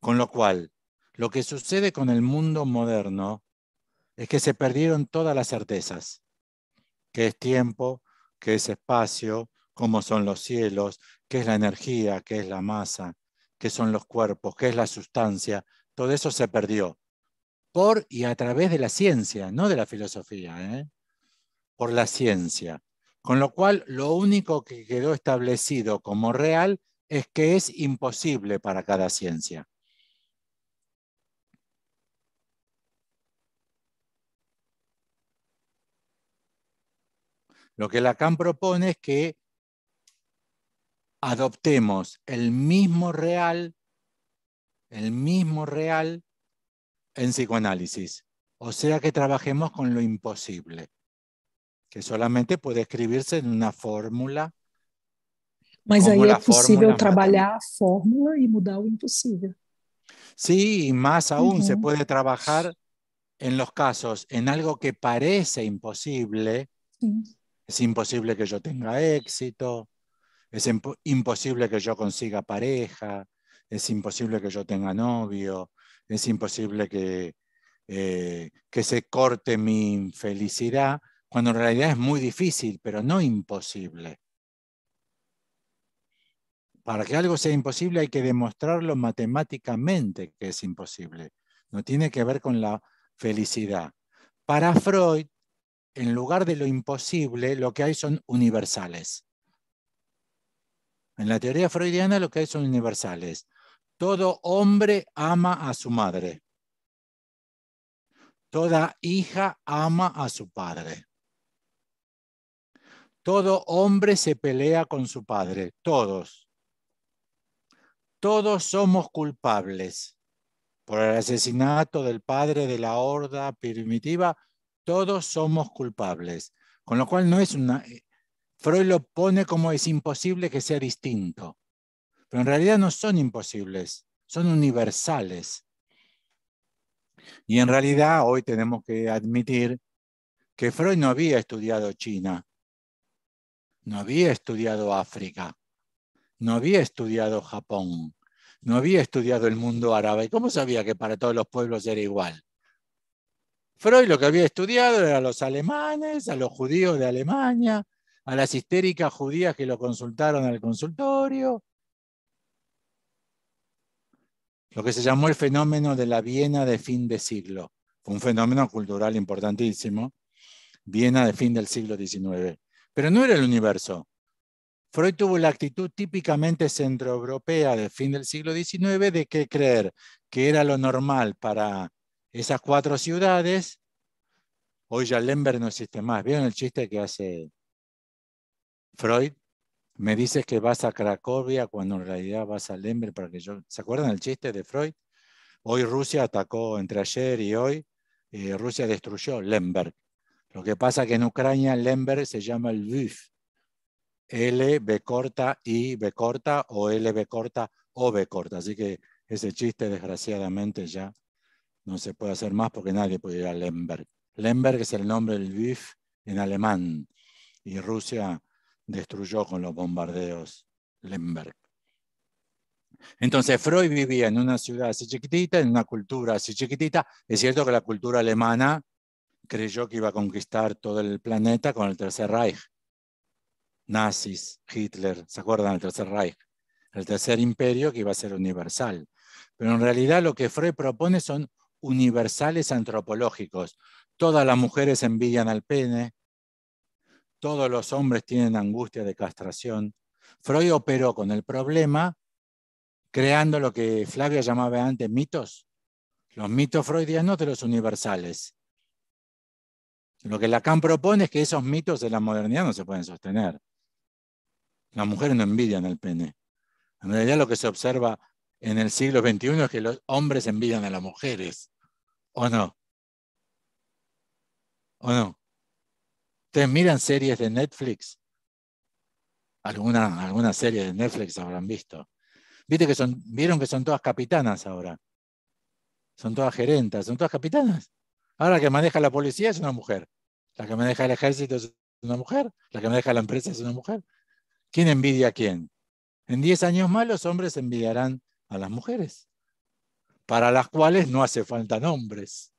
Con lo cual, lo que sucede con el mundo moderno es que se perdieron todas las certezas. ¿Qué es tiempo? ¿Qué es espacio? ¿Cómo son los cielos? ¿Qué es la energía? ¿Qué es la masa? ¿Qué son los cuerpos? ¿Qué es la sustancia? Todo eso se perdió por y a través de la ciencia, no de la filosofía, por la ciencia. Con lo cual, lo único que quedó establecido como real es que es imposible para cada ciencia. Lo que Lacan propone es que adoptemos el mismo real en psicoanálisis. O sea, que trabajemos con lo imposible, que solamente puede escribirse en una fórmula. Mas aí é possível trabalhar a fórmula e mudar o impossível. Sí, y más aún se puede trabajar en los casos, en algo que parece imposible. Sí. Es imposible que yo tenga éxito, es imposible que yo consiga pareja, es imposible que yo tenga novio, es imposible que se corte mi infelicidad, cuando en realidad es muy difícil, pero no imposible. Para que algo sea imposible hay que demostrarlo matemáticamente que es imposible. No tiene que ver con la felicidad. Para Freud, en lugar de lo imposible, lo que hay son universales. En la teoría freudiana lo que hay son universales. Todo hombre ama a su madre. Toda hija ama a su padre. Todo hombre se pelea con su padre. Todos. Todos somos culpables por el asesinato del padre de la horda primitiva. Todos somos culpables. Con lo cual no es una... Freud lo pone como es imposible que sea distinto. Pero en realidad no son imposibles, son universales. Y en realidad hoy tenemos que admitir que Freud no había estudiado China, no había estudiado África, no había estudiado Japón, no había estudiado el mundo árabe. ¿Cómo sabía que para todos los pueblos era igual? Freud lo que había estudiado era a los alemanes, a los judíos de Alemania, a las histéricas judías que lo consultaron al consultorio. Lo que se llamó el fenómeno de la Viena de fin de siglo. Fue un fenómeno cultural importantísimo. Viena de fin del siglo XIX. Pero no era el universo. Freud tuvo la actitud típicamente centroeuropea del fin del siglo XIX de que creer que era lo normal para esas 4 ciudades. Hoy ya Lemberg no existe más. ¿Vieron el chiste que hace Freud? Me dices que vas a Cracovia cuando en realidad vas a Lemberg para que yo... ¿Se acuerdan el chiste de Freud? Hoy Rusia atacó, entre ayer y hoy, Rusia destruyó Lemberg. Lo que pasa es que en Ucrania Lemberg se llama Lviv. L, B corta, I, B corta, o L, B corta, O, B corta. Así que ese chiste, desgraciadamente, ya no se puede hacer más porque nadie puede ir a Lemberg. Lemberg es el nombre del Lviv en alemán. Y Rusia destruyó con los bombardeos Lemberg. Entonces Freud vivía en una ciudad así chiquitita, en una cultura así chiquitita. Es cierto que la cultura alemana creyó que iba a conquistar todo el planeta con el Tercer Reich. Nazis, Hitler, ¿se acuerdan del Tercer Reich? El Tercer Imperio que iba a ser universal. Pero en realidad lo que Freud propone son universales antropológicos. Todas las mujeres envidian al pene, todos los hombres tienen angustia de castración. Freud operó con el problema creando lo que Flavia llamaba antes mitos. Los mitos freudianos de los universales. Lo que Lacan propone es que esos mitos de la modernidad no se pueden sostener. Las mujeres no envidian el pene. En realidad lo que se observa en el siglo XXI es que los hombres envidian a las mujeres. ¿O no? ¿O no? ¿Ustedes miran series de Netflix? Alguna serie de Netflix habrán visto. ¿Vieron que son todas capitanas ahora? Son todas gerentas, son todas capitanas. Ahora la que maneja la policía es una mujer. La que maneja el ejército es una mujer. La que maneja la empresa es una mujer. ¿Quién envidia a quién? En 10 años más los hombres envidiarán a las mujeres, para las cuales no hace falta nombres.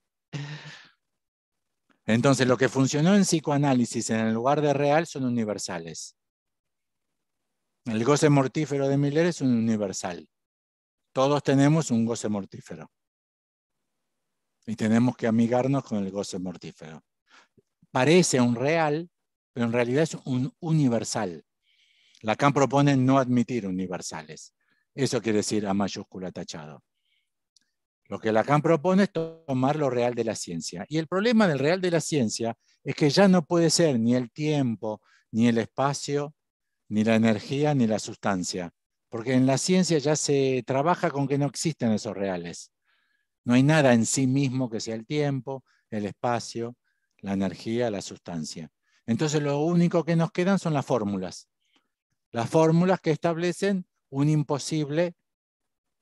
Entonces lo que funcionó en psicoanálisis en el lugar de real son universales. El goce mortífero de Miller es un universal. Todos tenemos un goce mortífero. Y tenemos que amigarnos con el goce mortífero. Parece un real, pero en realidad es un universal. Lacan propone no admitir universales. Eso quiere decir A mayúscula tachado. Lo que Lacan propone es tomar lo real de la ciencia. Y el problema del real de la ciencia es que ya no puede ser ni el tiempo, ni el espacio, ni la energía, ni la sustancia. Porque en la ciencia ya se trabaja con que no existen esos reales. No hay nada en sí mismo que sea el tiempo, el espacio, la energía, la sustancia. Entonces lo único que nos quedan son las fórmulas. Las fórmulas que establecen un imposible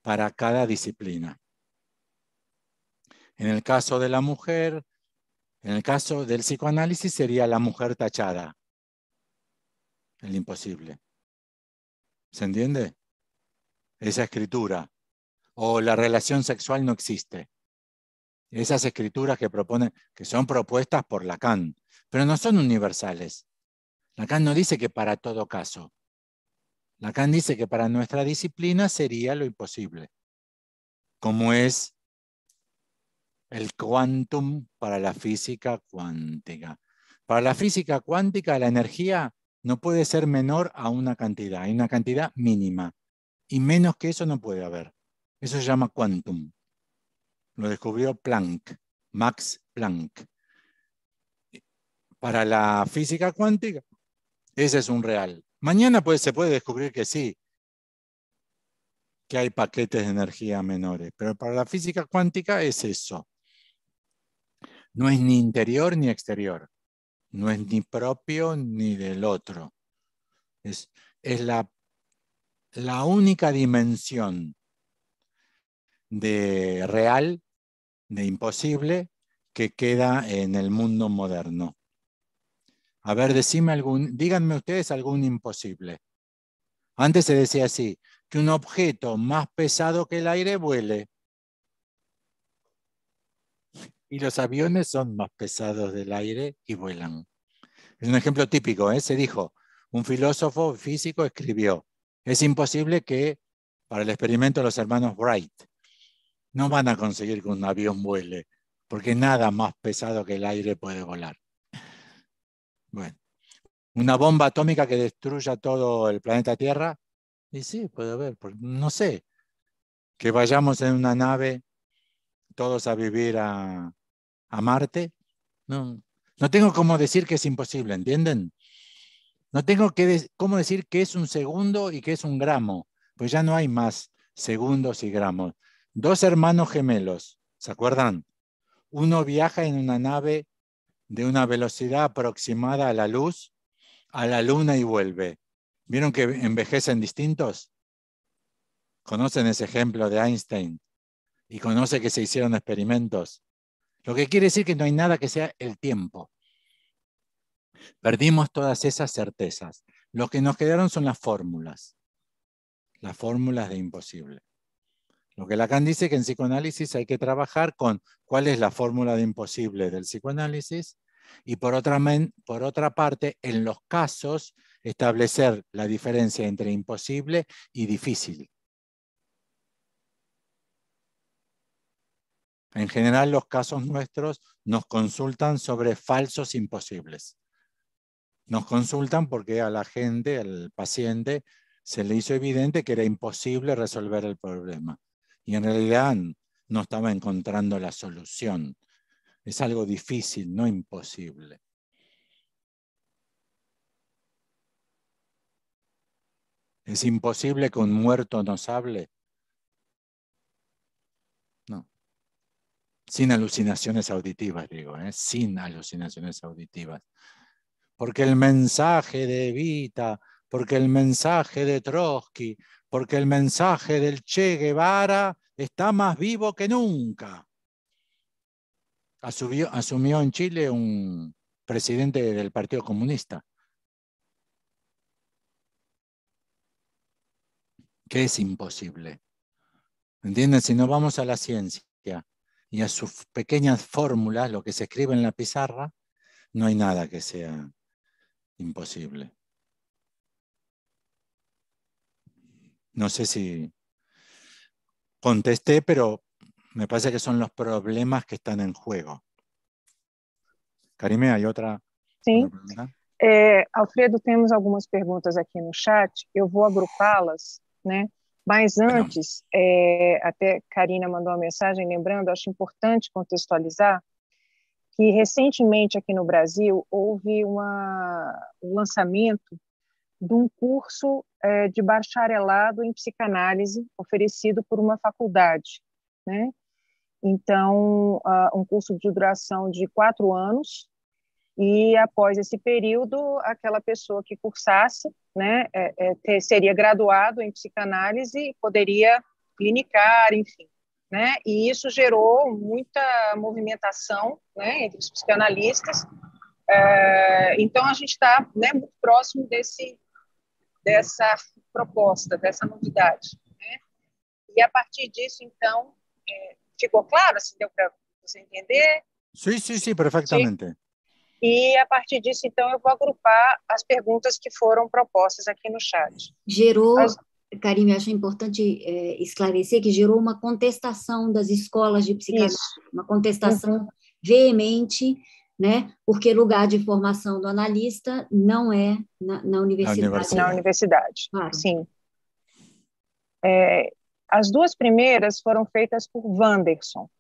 para cada disciplina. En el caso de la mujer, en el caso del psicoanálisis sería la mujer tachada. El imposible. ¿Se entiende? Esa escritura. O la relación sexual no existe. Esas escrituras que proponen, que son propuestas por Lacan, pero no son universales. Lacan no dice que para todo caso. Lacan dice que para nuestra disciplina sería lo imposible, como es el quantum para la física cuántica. Para la física cuántica la energía no puede ser menor a una cantidad, hay una cantidad mínima, y menos que eso no puede haber. Eso se llama quantum. Lo descubrió Planck, Max Planck. Para la física cuántica, ese es un real. Mañana se puede descubrir que sí, que hay paquetes de energía menores, pero para la física cuántica es eso. No es ni interior ni exterior. No es ni propio ni del otro. Es la única dimensión de real, de imposible, que queda en el mundo moderno. A ver, díganme ustedes algún imposible. Antes se decía así, que un objeto más pesado que el aire vuele. Y los aviones son más pesados del aire y vuelan. Es un ejemplo típico, ¿eh? Se dijo, un filósofo físico escribió, es imposible que para el experimento de los hermanos Wright no van a conseguir que un avión vuele, porque nada más pesado que el aire puede volar. Bueno, una bomba atómica que destruya todo el planeta Tierra, y sí, puede haber, no sé, que vayamos en una nave todos a vivir a Marte, no, no tengo cómo decir que es imposible, ¿entienden? No tengo cómo decir que es un segundo y que es un gramo, pues ya no hay más segundos y gramos. Dos hermanos gemelos, ¿se acuerdan? Uno viaja en una nave de una velocidad aproximada a la luz, a la luna y vuelve. ¿Vieron que envejecen distintos? ¿Conocen ese ejemplo de Einstein? Y conoce que se hicieron experimentos. Lo que quiere decir que no hay nada que sea el tiempo. Perdimos todas esas certezas. Lo que nos quedaron son las fórmulas de imposible. Lo que Lacan dice que en psicoanálisis hay que trabajar con cuál es la fórmula de imposible del psicoanálisis y por otra parte, en los casos, establecer la diferencia entre imposible y difícil. En general, los casos nuestros nos consultan sobre falsos imposibles. Nos consultan porque a la gente, al paciente, se le hizo evidente que era imposible resolver el problema. Y en realidad no estaba encontrando la solución. Es algo difícil, no imposible. ¿Es imposible que un muerto nos hable? No. Sin alucinaciones auditivas, digo, sin alucinaciones auditivas. Porque el mensaje de Evita, porque el mensaje de Trotsky, porque el mensaje del Che Guevara está más vivo que nunca. Asumió en Chile un presidente del Partido Comunista. Que es imposible. ¿Entienden? Si no vamos a la ciencia y a sus pequeñas fórmulas, lo que se escribe en la pizarra, no hay nada que sea imposible. No sé si contesté, pero me parece que son los problemas que están en juego. Karime, ¿hay otra pregunta? Alfredo, temos algumas perguntas aqui no chat, eu vou agrupá-las, né? Mas antes, até Karina mandou uma mensagem lembrando, acho importante contextualizar que recentemente aqui no Brasil houve um lançamento de um curso de bacharelado em psicanálise oferecido por uma faculdade, né? Então, um curso de duração de 4 anos, e após esse período, aquela pessoa que cursasse, né, seria graduado em psicanálise e poderia clinicar, enfim, né? E isso gerou muita movimentação, né, entre os psicanalistas. Então, a gente está, né, muito próximo dessa proposta, dessa novidade, né? E a partir disso, então, ficou claro? Assim, deu para você entender? Sí, perfectamente. E a partir disso, então, eu vou agrupar as perguntas que foram propostas aqui no chat. Karime, acho importante esclarecer que gerou uma contestação das escolas de psicanálise, uma contestação veemente, né? Porque lugar de formação do analista não é na universidade. Na universidade, claro. Sim. As duas primeiras foram feitas por Wanderson.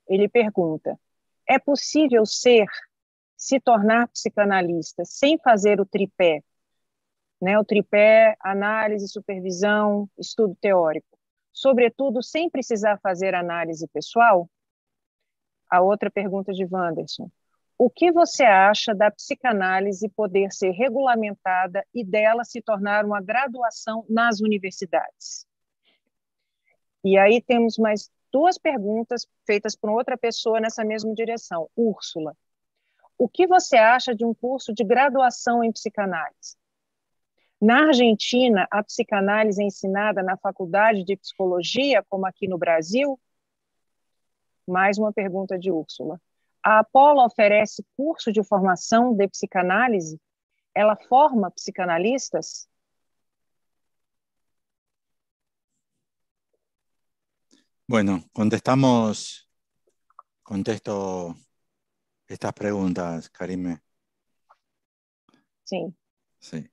Ele pergunta, é possível se tornar psicanalista sem fazer o tripé, né? O tripé, análise, supervisão, estudo teórico, sobretudo sem precisar fazer análise pessoal? A outra pergunta de Wanderson, o que você acha da psicanálise poder ser regulamentada e dela se tornar uma graduação nas universidades? E aí temos mais duas perguntas feitas por outra pessoa nessa mesma direção, Úrsula. o que você acha de um curso de graduação em psicanálise? Na Argentina, a psicanálise é ensinada na faculdade de psicologia, como aqui no Brasil? Mais uma pergunta de Úrsula. A Apollo oferece curso de formação de psicanálise? Ela forma psicanalistas? Bueno, contesto estas preguntas, Karime. Sim. Sí.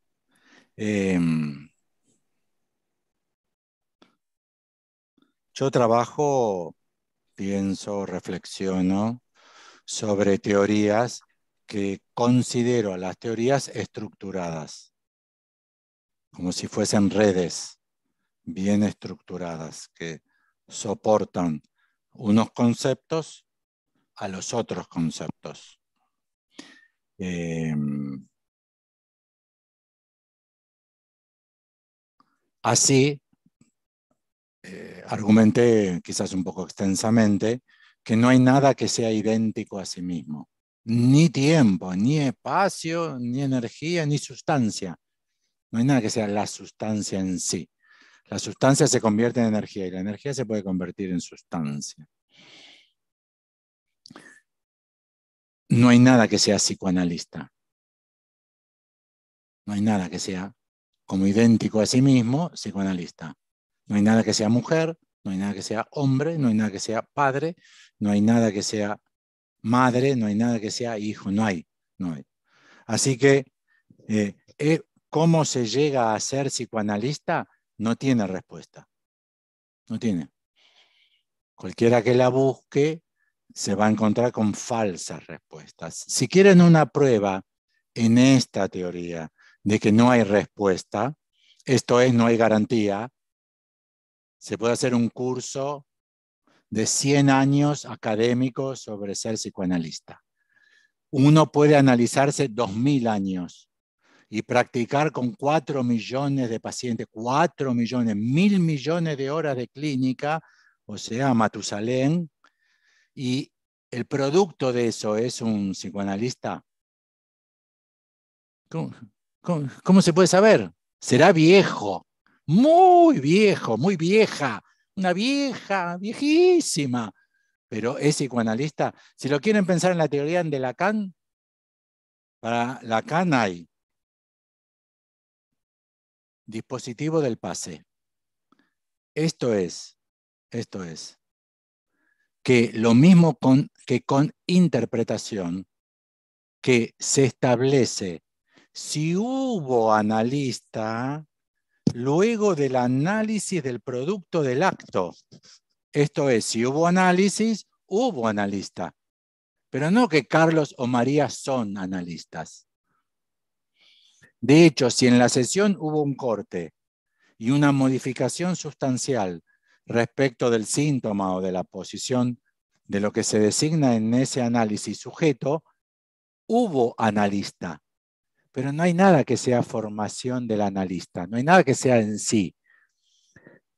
Yo trabajo, pienso, reflexiono sobre teorías que considero las teorías estructuradas, como si fuesen redes bien estructuradas que soportan unos conceptos a los otros conceptos. Así, argumenté, quizás un poco extensamente, que no hay nada que sea idéntico a sí mismo. Ni tiempo, ni espacio, ni energía, ni sustancia. No hay nada que sea la sustancia en sí. La sustancia se convierte en energía y la energía se puede convertir en sustancia. No hay nada que sea psicoanalista. No hay nada que sea como idéntico a sí mismo psicoanalista. No hay nada que sea mujer, no hay nada que sea hombre, no hay nada que sea padre, no hay nada que sea madre, no hay nada que sea hijo, no hay. Así que, ¿cómo se llega a ser psicoanalista? No tiene respuesta. No tiene. Cualquiera que la busque se va a encontrar con falsas respuestas. Si quieren una prueba en esta teoría de que no hay respuesta, esto es, no hay garantía, se puede hacer un curso de 100 años académicos sobre ser psicoanalista. Uno puede analizarse 2000 años y practicar con 4 millones de pacientes, 4 millones, 1000 millones de horas de clínica, o sea, Matusalén, y el producto de eso es un psicoanalista. ¿Cómo se puede saber? Será viejo, muy vieja, una vieja, viejísima, pero es psicoanalista. Si lo quieren pensar en la teoría de Lacan, para Lacan hay dispositivo del pase. Esto es que lo mismo que con interpretación, que se establece si hubo analista luego del análisis del producto del acto. Esto es, si hubo análisis, hubo analista. Pero no que Carlos o María son analistas. De hecho, si en la sesión hubo un corte y una modificación sustancial respecto del síntoma o de la posición de lo que se designa en ese análisis sujeto, hubo analista. Pero no hay nada que sea formación del analista, no hay nada que sea en sí.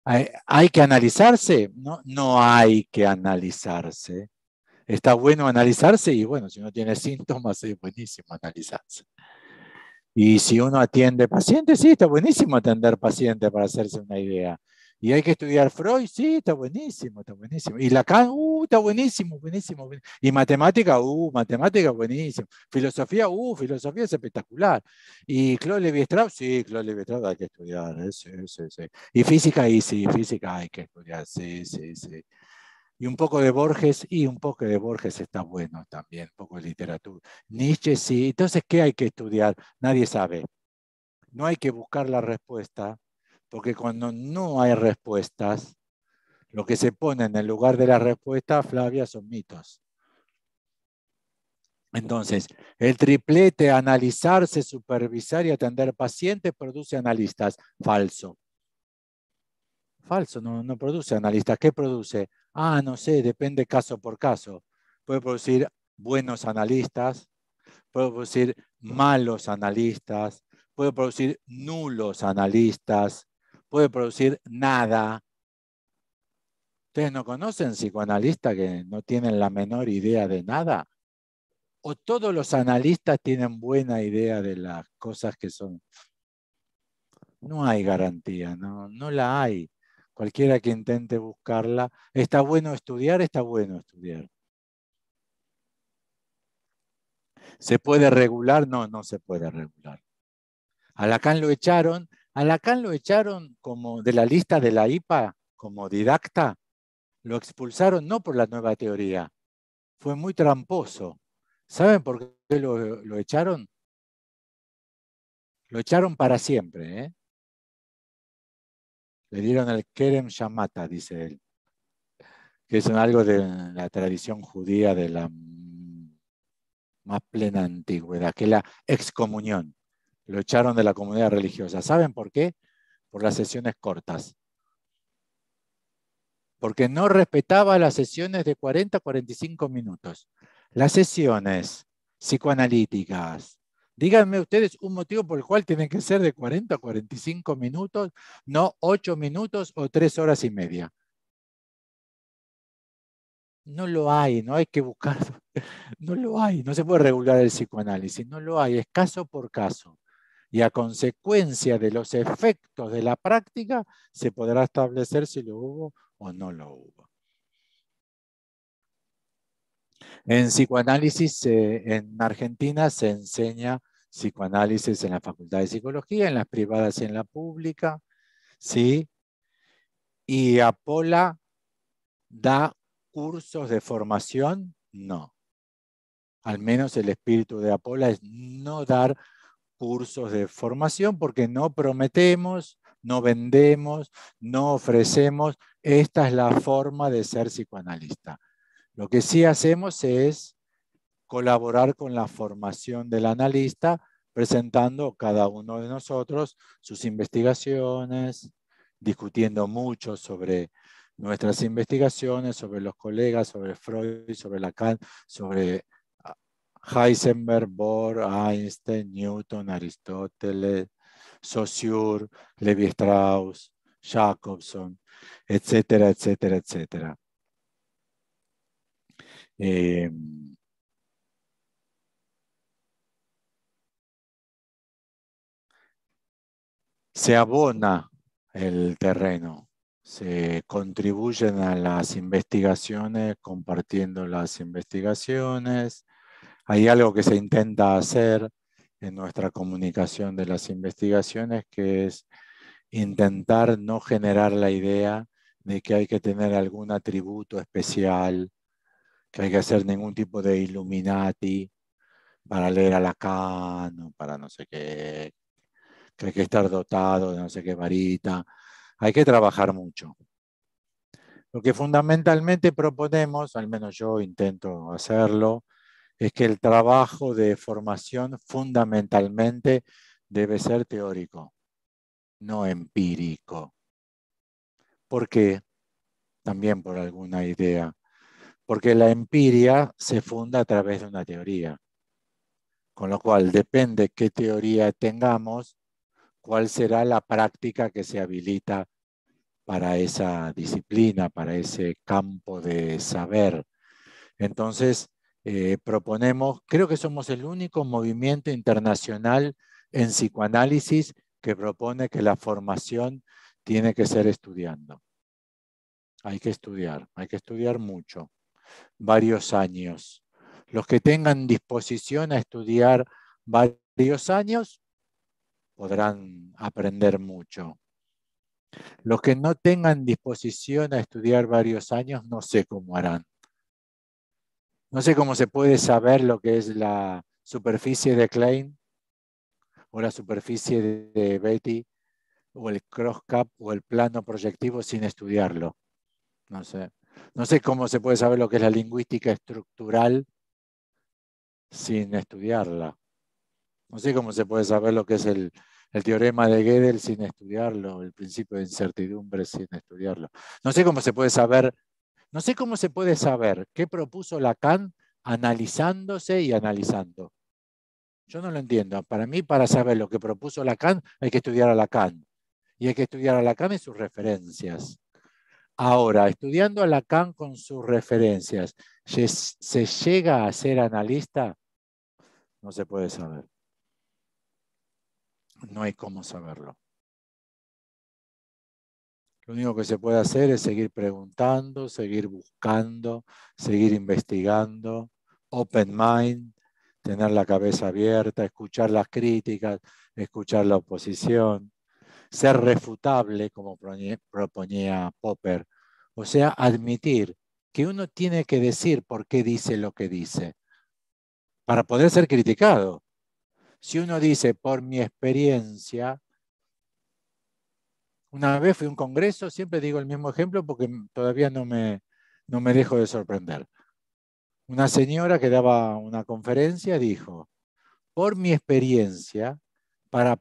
¿Hay que analizarse? No, no hay que analizarse. Está bueno analizarse y bueno, si uno tiene síntomas es buenísimo analizarse. Y si uno atiende pacientes, sí, está buenísimo atender pacientes para hacerse una idea. Y hay que estudiar Freud, sí, está buenísimo, está buenísimo. Y Lacan, está buenísimo, buenísimo. Y matemática, matemática, buenísimo. Filosofía, filosofía es espectacular. Y Claude Lévi-Strauss, sí, Claude Lévi-Strauss hay que estudiar, sí. Y física, sí, física hay que estudiar, sí. Y un poco de Borges, está bueno también, un poco de literatura. Nietzsche, sí. Entonces, ¿qué hay que estudiar? Nadie sabe. No hay que buscar la respuesta, porque cuando no hay respuestas, lo que se pone en el lugar de la respuesta, Flavia, son mitos. Entonces, el triplete, analizarse, supervisar y atender pacientes, produce analistas. Falso. Falso, no produce analistas. ¿Qué produce? No sé, depende caso por caso. Puede producir buenos analistas, puede producir malos analistas, puede producir nulos analistas, puede producir nada. ¿Ustedes no conocen psicoanalistas que no tienen la menor idea de nada? o todos los analistas tienen buena idea de las cosas que son. No hay garantía, no la hay. Cualquiera que intente buscarla, está bueno estudiar. ¿Se puede regular? No se puede regular. A Lacan lo echaron como de la lista de la IPA, como didacta. Lo expulsaron no por la nueva teoría. Fue muy tramposo. ¿Saben por qué lo echaron? Lo echaron para siempre, ¿eh? Le dieron el Kerem Shamata, dice él, que es algo de la tradición judía de la más plena antigüedad, que es la excomunión. Lo echaron de la comunidad religiosa. ¿Saben por qué? Por las sesiones cortas. Porque no respetaba las sesiones de 40 a 45 minutos. Las sesiones psicoanalíticas. Díganme ustedes un motivo por el cual tienen que ser de 40 a 45 minutos, no 8 minutos o 3 horas y media. No lo hay, no hay que buscar. No lo hay, no se puede regular el psicoanálisis, no lo hay, es caso por caso. Y a consecuencia de los efectos de la práctica, se podrá establecer si lo hubo o no lo hubo. En psicoanálisis, en Argentina se enseña psicoanálisis en la Facultad de Psicología, en las privadas y en la pública, ¿sí? Y Apola da cursos de formación, no. Al menos el espíritu de Apola es no dar cursos de formación porque no prometemos, no vendemos, no ofrecemos. Esta es la forma de ser psicoanalista. Lo que sí hacemos es colaborar con la formación del analista, presentando cada uno de nosotros sus investigaciones, discutiendo mucho sobre nuestras investigaciones, sobre los colegas, sobre Freud, sobre Lacan, sobre Heisenberg, Bohr, Einstein, Newton, Aristóteles, Saussure, Levi-Strauss, Jacobson, etcétera, etcétera, etcétera. Se abona el terreno, se contribuyen a las investigaciones, compartiendo las investigaciones. Hay algo que se intenta hacer en nuestra comunicación de las investigaciones, que es intentar no generar la idea de que hay que tener algún atributo especial, que hay que hacer ningún tipo de Illuminati para leer a Lacan o para no sé qué, que hay que estar dotado de no sé qué varita. Hay que trabajar mucho. Lo que fundamentalmente proponemos, al menos yo intento hacerlo, es que el trabajo de formación fundamentalmente debe ser teórico, no empírico. ¿Por qué? También por alguna idea. Porque la empiria se funda a través de una teoría. Con lo cual, depende qué teoría tengamos, cuál será la práctica que se habilita para esa disciplina, para ese campo de saber. Entonces, proponemos, creo que somos el único movimiento internacional en psicoanálisis que propone que la formación tiene que ser estudiando. Hay que estudiar mucho, varios años. Los que tengan disposición a estudiar varios años podrán aprender mucho. Los que no tengan disposición a estudiar varios años, no sé cómo harán. No sé cómo se puede saber lo que es la superficie de Klein o la superficie de Betti o el cross-cap o el plano proyectivo sin estudiarlo. No sé. No sé cómo se puede saber lo que es la lingüística estructural sin estudiarla. No sé cómo se puede saber lo que es el teorema de Gödel sin estudiarlo, el principio de incertidumbre sin estudiarlo. No sé cómo se puede saber qué propuso Lacan analizándose y analizando. Yo no lo entiendo. Para mí, para saber lo que propuso Lacan, hay que estudiar a Lacan. Y hay que estudiar a Lacan y sus referencias. Ahora, estudiando a Lacan con sus referencias, ¿se llega a ser analista? No se puede saber. No hay cómo saberlo. Lo único que se puede hacer es seguir preguntando, seguir buscando, seguir investigando, open mind, tener la cabeza abierta, escuchar las críticas, escuchar la oposición, ser refutable, como proponía Popper, o sea, admitir que uno tiene que decir por qué dice lo que dice, para poder ser criticado. Si uno dice, por mi experiencia, una vez fui a un congreso, siempre digo el mismo ejemplo porque todavía no me dejo de sorprender. Una señora que daba una conferencia dijo, por mi experiencia, para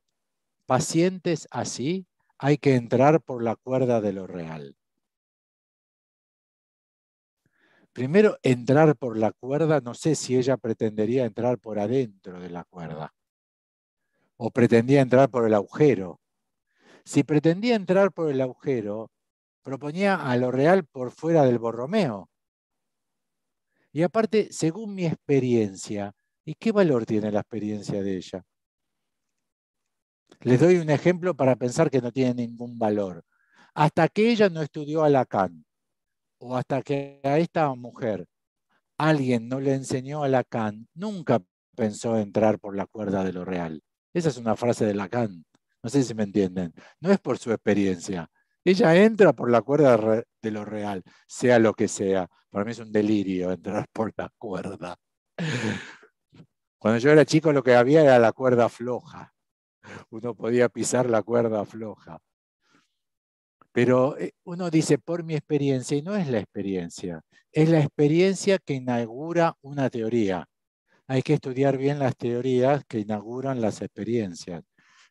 pacientes así hay que entrar por la cuerda de lo real. Primero, entrar por la cuerda, no sé si ella pretendería entrar por adentro de la cuerda o pretendía entrar por el agujero. Si pretendía entrar por el agujero, proponía a lo real por fuera del Borromeo. Y aparte, según mi experiencia, ¿y qué valor tiene la experiencia de ella? Les doy un ejemplo para pensar que no tiene ningún valor. Hasta que ella no estudió a Lacan, o hasta que a esta mujer alguien no le enseñó a Lacan, nunca pensó entrar por la cuerda de lo real. Esa es una frase de Lacan. No sé si me entienden. No es por su experiencia. Ella entra por la cuerda de lo real, sea lo que sea. Para mí es un delirio entrar por la cuerda. Cuando yo era chico lo que había era la cuerda floja. Uno podía pisar la cuerda floja. Pero uno dice por mi experiencia y no es la experiencia. Es la experiencia que inaugura una teoría. Hay que estudiar bien las teorías que inauguran las experiencias.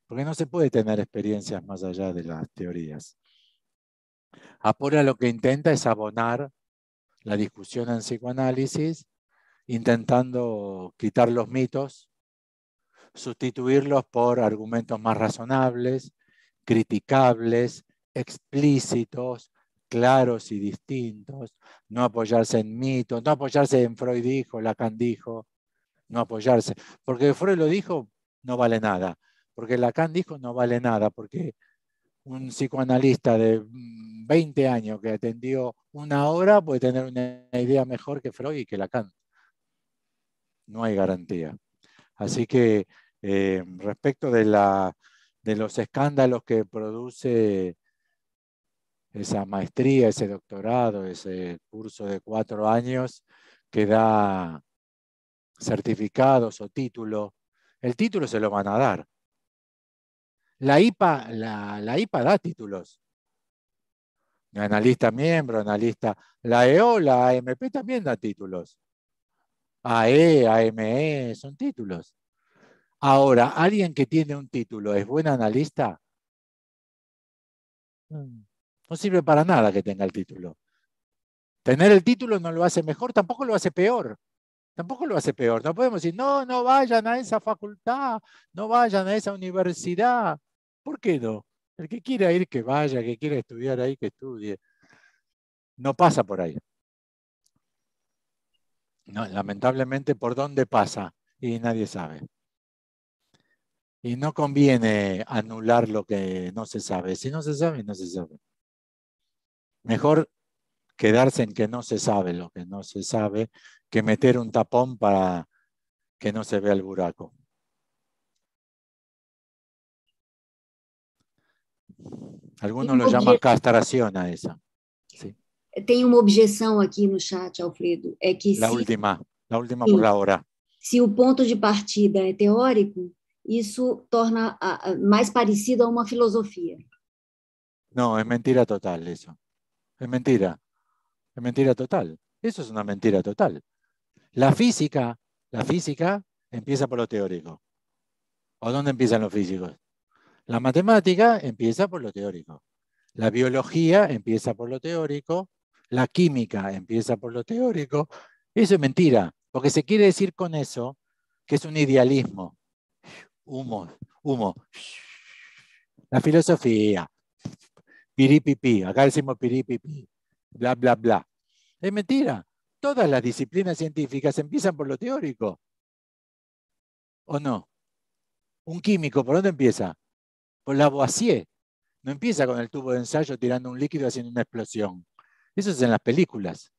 Porque no se puede tener experiencias más allá de las teorías. Apora lo que intenta es abonar la discusión en psicoanálisis, intentando quitar los mitos, sustituirlos por argumentos más razonables, criticables, explícitos, claros y distintos, no apoyarse en mitos, no apoyarse en Freud dijo, Lacan dijo, no apoyarse, porque Freud lo dijo, no vale nada, porque Lacan dijo, no vale nada, porque un psicoanalista de 20 años que atendió una hora puede tener una idea mejor que Freud y que Lacan. No hay garantía. Así que respecto de los escándalos que produce esa maestría, ese doctorado, ese curso de 4 años que da certificados o títulos, el título se lo van a dar. La IPA da títulos. Analista miembro, analista. La EO, la AMP también da títulos. AE, AME, son títulos. Ahora, ¿alguien que tiene un título es buen analista? No sirve para nada que tenga el título. Tener el título no lo hace mejor, tampoco lo hace peor. Tampoco lo hace peor. No podemos decir, no, no vayan a esa facultad, no vayan a esa universidad. ¿Por qué no? El que quiera ir, que vaya, que quiera estudiar ahí, que estudie. No pasa por ahí. No, lamentablemente, ¿por dónde pasa? Y nadie sabe. Y no conviene anular lo que no se sabe. Si no se sabe, no se sabe. Mejor quedarse en que no se sabe lo que no se sabe que meter un tapón para que no se vea el buraco. Algunos lo llaman castración a esa. Sí. Tem uma objeção aqui no chat, Alfredo, é que La última por la hora. Se o ponto de partida é teórico, isso torna mais parecido a uma filosofia. No, es mentira total eso. Es mentira. Es mentira total. Eso es una mentira total. La física empieza por lo teórico. ¿O dónde empiezan los físicos? La matemática empieza por lo teórico. La biología empieza por lo teórico. La química empieza por lo teórico. Eso es mentira, porque se quiere decir con eso que es un idealismo. Humo. La filosofía. Piripipí. Acá decimos piripipí. Bla, bla, bla. Es mentira. Todas las disciplinas científicas empiezan por lo teórico. ¿O no? Un químico, ¿por dónde empieza? Por Lavoisier. No empieza con el tubo de ensayo tirando un líquido haciendo una explosión. Eso es en las películas.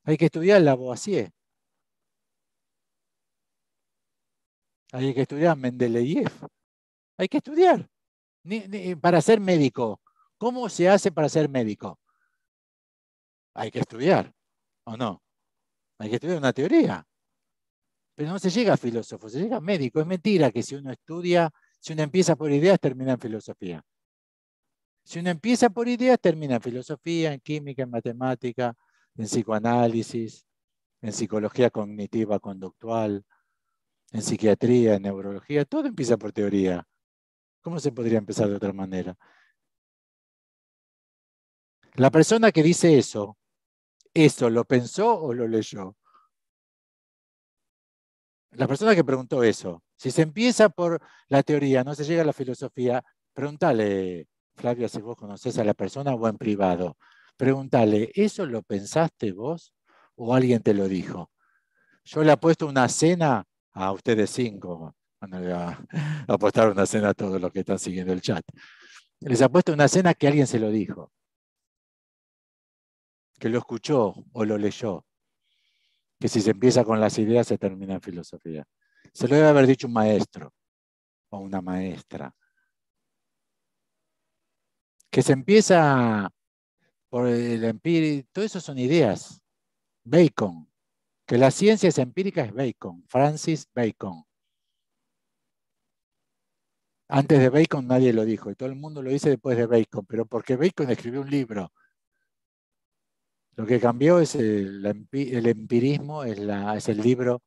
Hay que estudiar Lavoisier. Hay que estudiar Mendeleev. Hay que estudiar. Para ser médico. ¿Cómo se hace para ser médico? Hay que estudiar, ¿o no? Hay que estudiar una teoría. Pero no se llega a filósofo, se llega a médico. Es mentira que si uno estudia, si uno empieza por ideas, termina en filosofía. Si uno empieza por ideas, termina en filosofía, en química, en matemática, en psicoanálisis, en psicología cognitiva conductual, en psiquiatría, en neurología. Todo empieza por teoría. ¿Cómo se podría empezar de otra manera? La persona que dice eso lo pensó o lo leyó. La persona que preguntó eso, si se empieza por la teoría, no se llega a la filosofía, pregúntale, Flavia, si vos conocés a la persona o en privado, pregúntale, ¿eso lo pensaste vos o alguien te lo dijo? Yo le apuesto una cena a ustedes 5, bueno, le voy a apostar una cena a todos los que están siguiendo el chat. Les apuesto una cena que alguien se lo dijo, que lo escuchó o lo leyó, que si se empieza con las ideas se termina en filosofía. Se lo debe haber dicho un maestro o una maestra. Que se empieza por el empírico, todo eso son ideas. Bacon. Que la ciencia es empírica es Bacon, Francis Bacon. Antes de Bacon nadie lo dijo y todo el mundo lo dice después de Bacon, pero porque Bacon escribió un libro. Lo que cambió es el empirismo, es el libro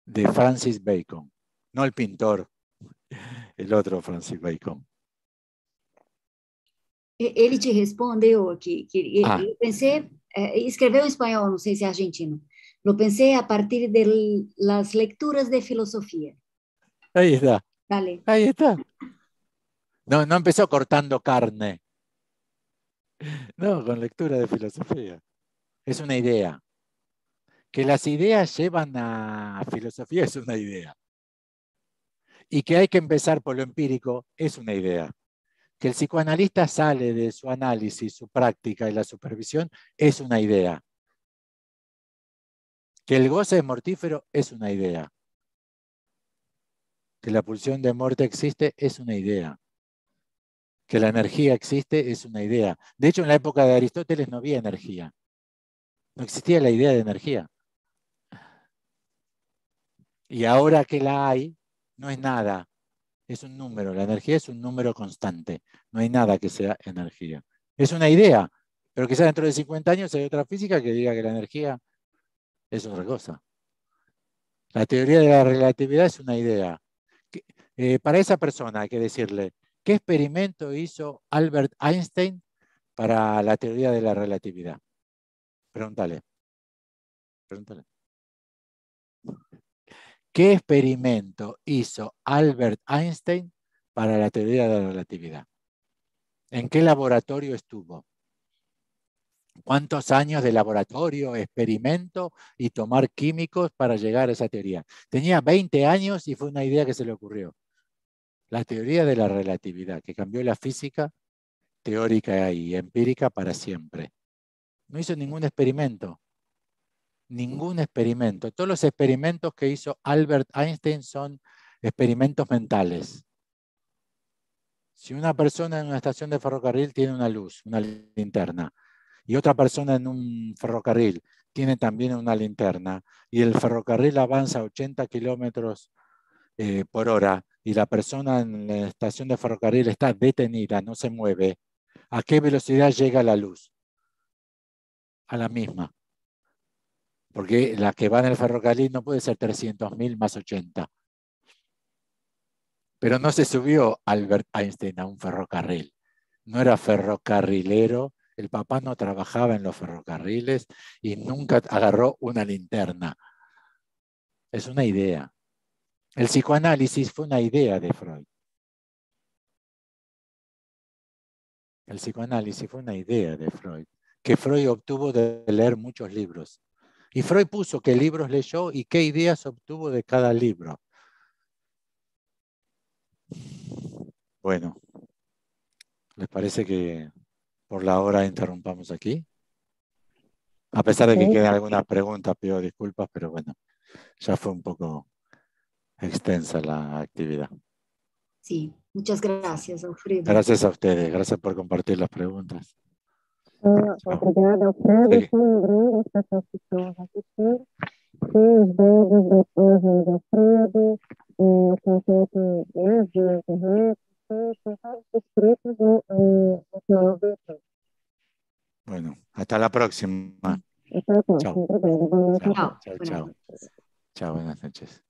de Francis Bacon, no el pintor, el otro Francis Bacon. Ele te respondeu que eu pensei, escreveu em espanhol, não sei se é argentino. Lo pensé a partir de las lecturas de filosofía. Ahí está. Dale. Ahí está. No, no empezó cortando carne. No, con lectura de filosofía. Es una idea. Que las ideas llevan a filosofía es una idea. Y que hay que empezar por lo empírico es una idea. Que el psicoanalista sale de su análisis, su práctica y la supervisión es una idea. Que el goce es mortífero es una idea. Que la pulsión de muerte existe es una idea. Que la energía existe es una idea. De hecho, en la época de Aristóteles no había energía. No existía la idea de energía. Y ahora que la hay, no es nada. Es un número. La energía es un número constante. No hay nada que sea energía. Es una idea. Pero quizás dentro de 50 años hay otra física que diga que la energía es otra cosa. La teoría de la relatividad es una idea. Para esa persona hay que decirle, ¿qué experimento hizo Albert Einstein para la teoría de la relatividad? Pregúntale. Pregúntale. ¿Qué experimento hizo Albert Einstein para la teoría de la relatividad? ¿En qué laboratorio estuvo? ¿Cuántos años de laboratorio, experimento y tomar químicos para llegar a esa teoría? Tenía 20 años y fue una idea que se le ocurrió. La teoría de la relatividad, que cambió la física teórica y empírica para siempre. No hizo ningún experimento. Ningún experimento. Todos los experimentos que hizo Albert Einstein son experimentos mentales. Si una persona en una estación de ferrocarril tiene una luz, una linterna, y otra persona en un ferrocarril tiene también una linterna, y el ferrocarril avanza a 80 kilómetros por hora, y la persona en la estación de ferrocarril está detenida, no se mueve, ¿a qué velocidad llega la luz? A la misma. Porque la que va en el ferrocarril no puede ser 300.000 más 80. Pero no se subió Albert Einstein a un ferrocarril. No era ferrocarrilero, el papá no trabajaba en los ferrocarriles y nunca agarró una linterna. Es una idea. El psicoanálisis fue una idea de Freud. El psicoanálisis fue una idea de Freud, que Freud obtuvo de leer muchos libros. Y Freud puso qué libros leyó y qué ideas obtuvo de cada libro. Bueno, ¿les parece que por la hora interrumpamos aquí? A pesar de que queden algunas preguntas, pido disculpas, pero bueno, ya fue un poco extensa la actividad. Sí, muchas gracias, Alfredo. Gracias a ustedes, gracias por compartir las preguntas. Obrigada, Alfredo. Sí. Só lembrando as pessoas que estão assistindo que os dados das páginas do Alfredo, o contato via internet, estão todos descritos no final do YouTube. Bueno, hasta la próxima. Até a próxima. Chao. Obrigada. Boa noite a todos. Chao, Chao. chao, Buenas chao. noches. Chao, buenas noches.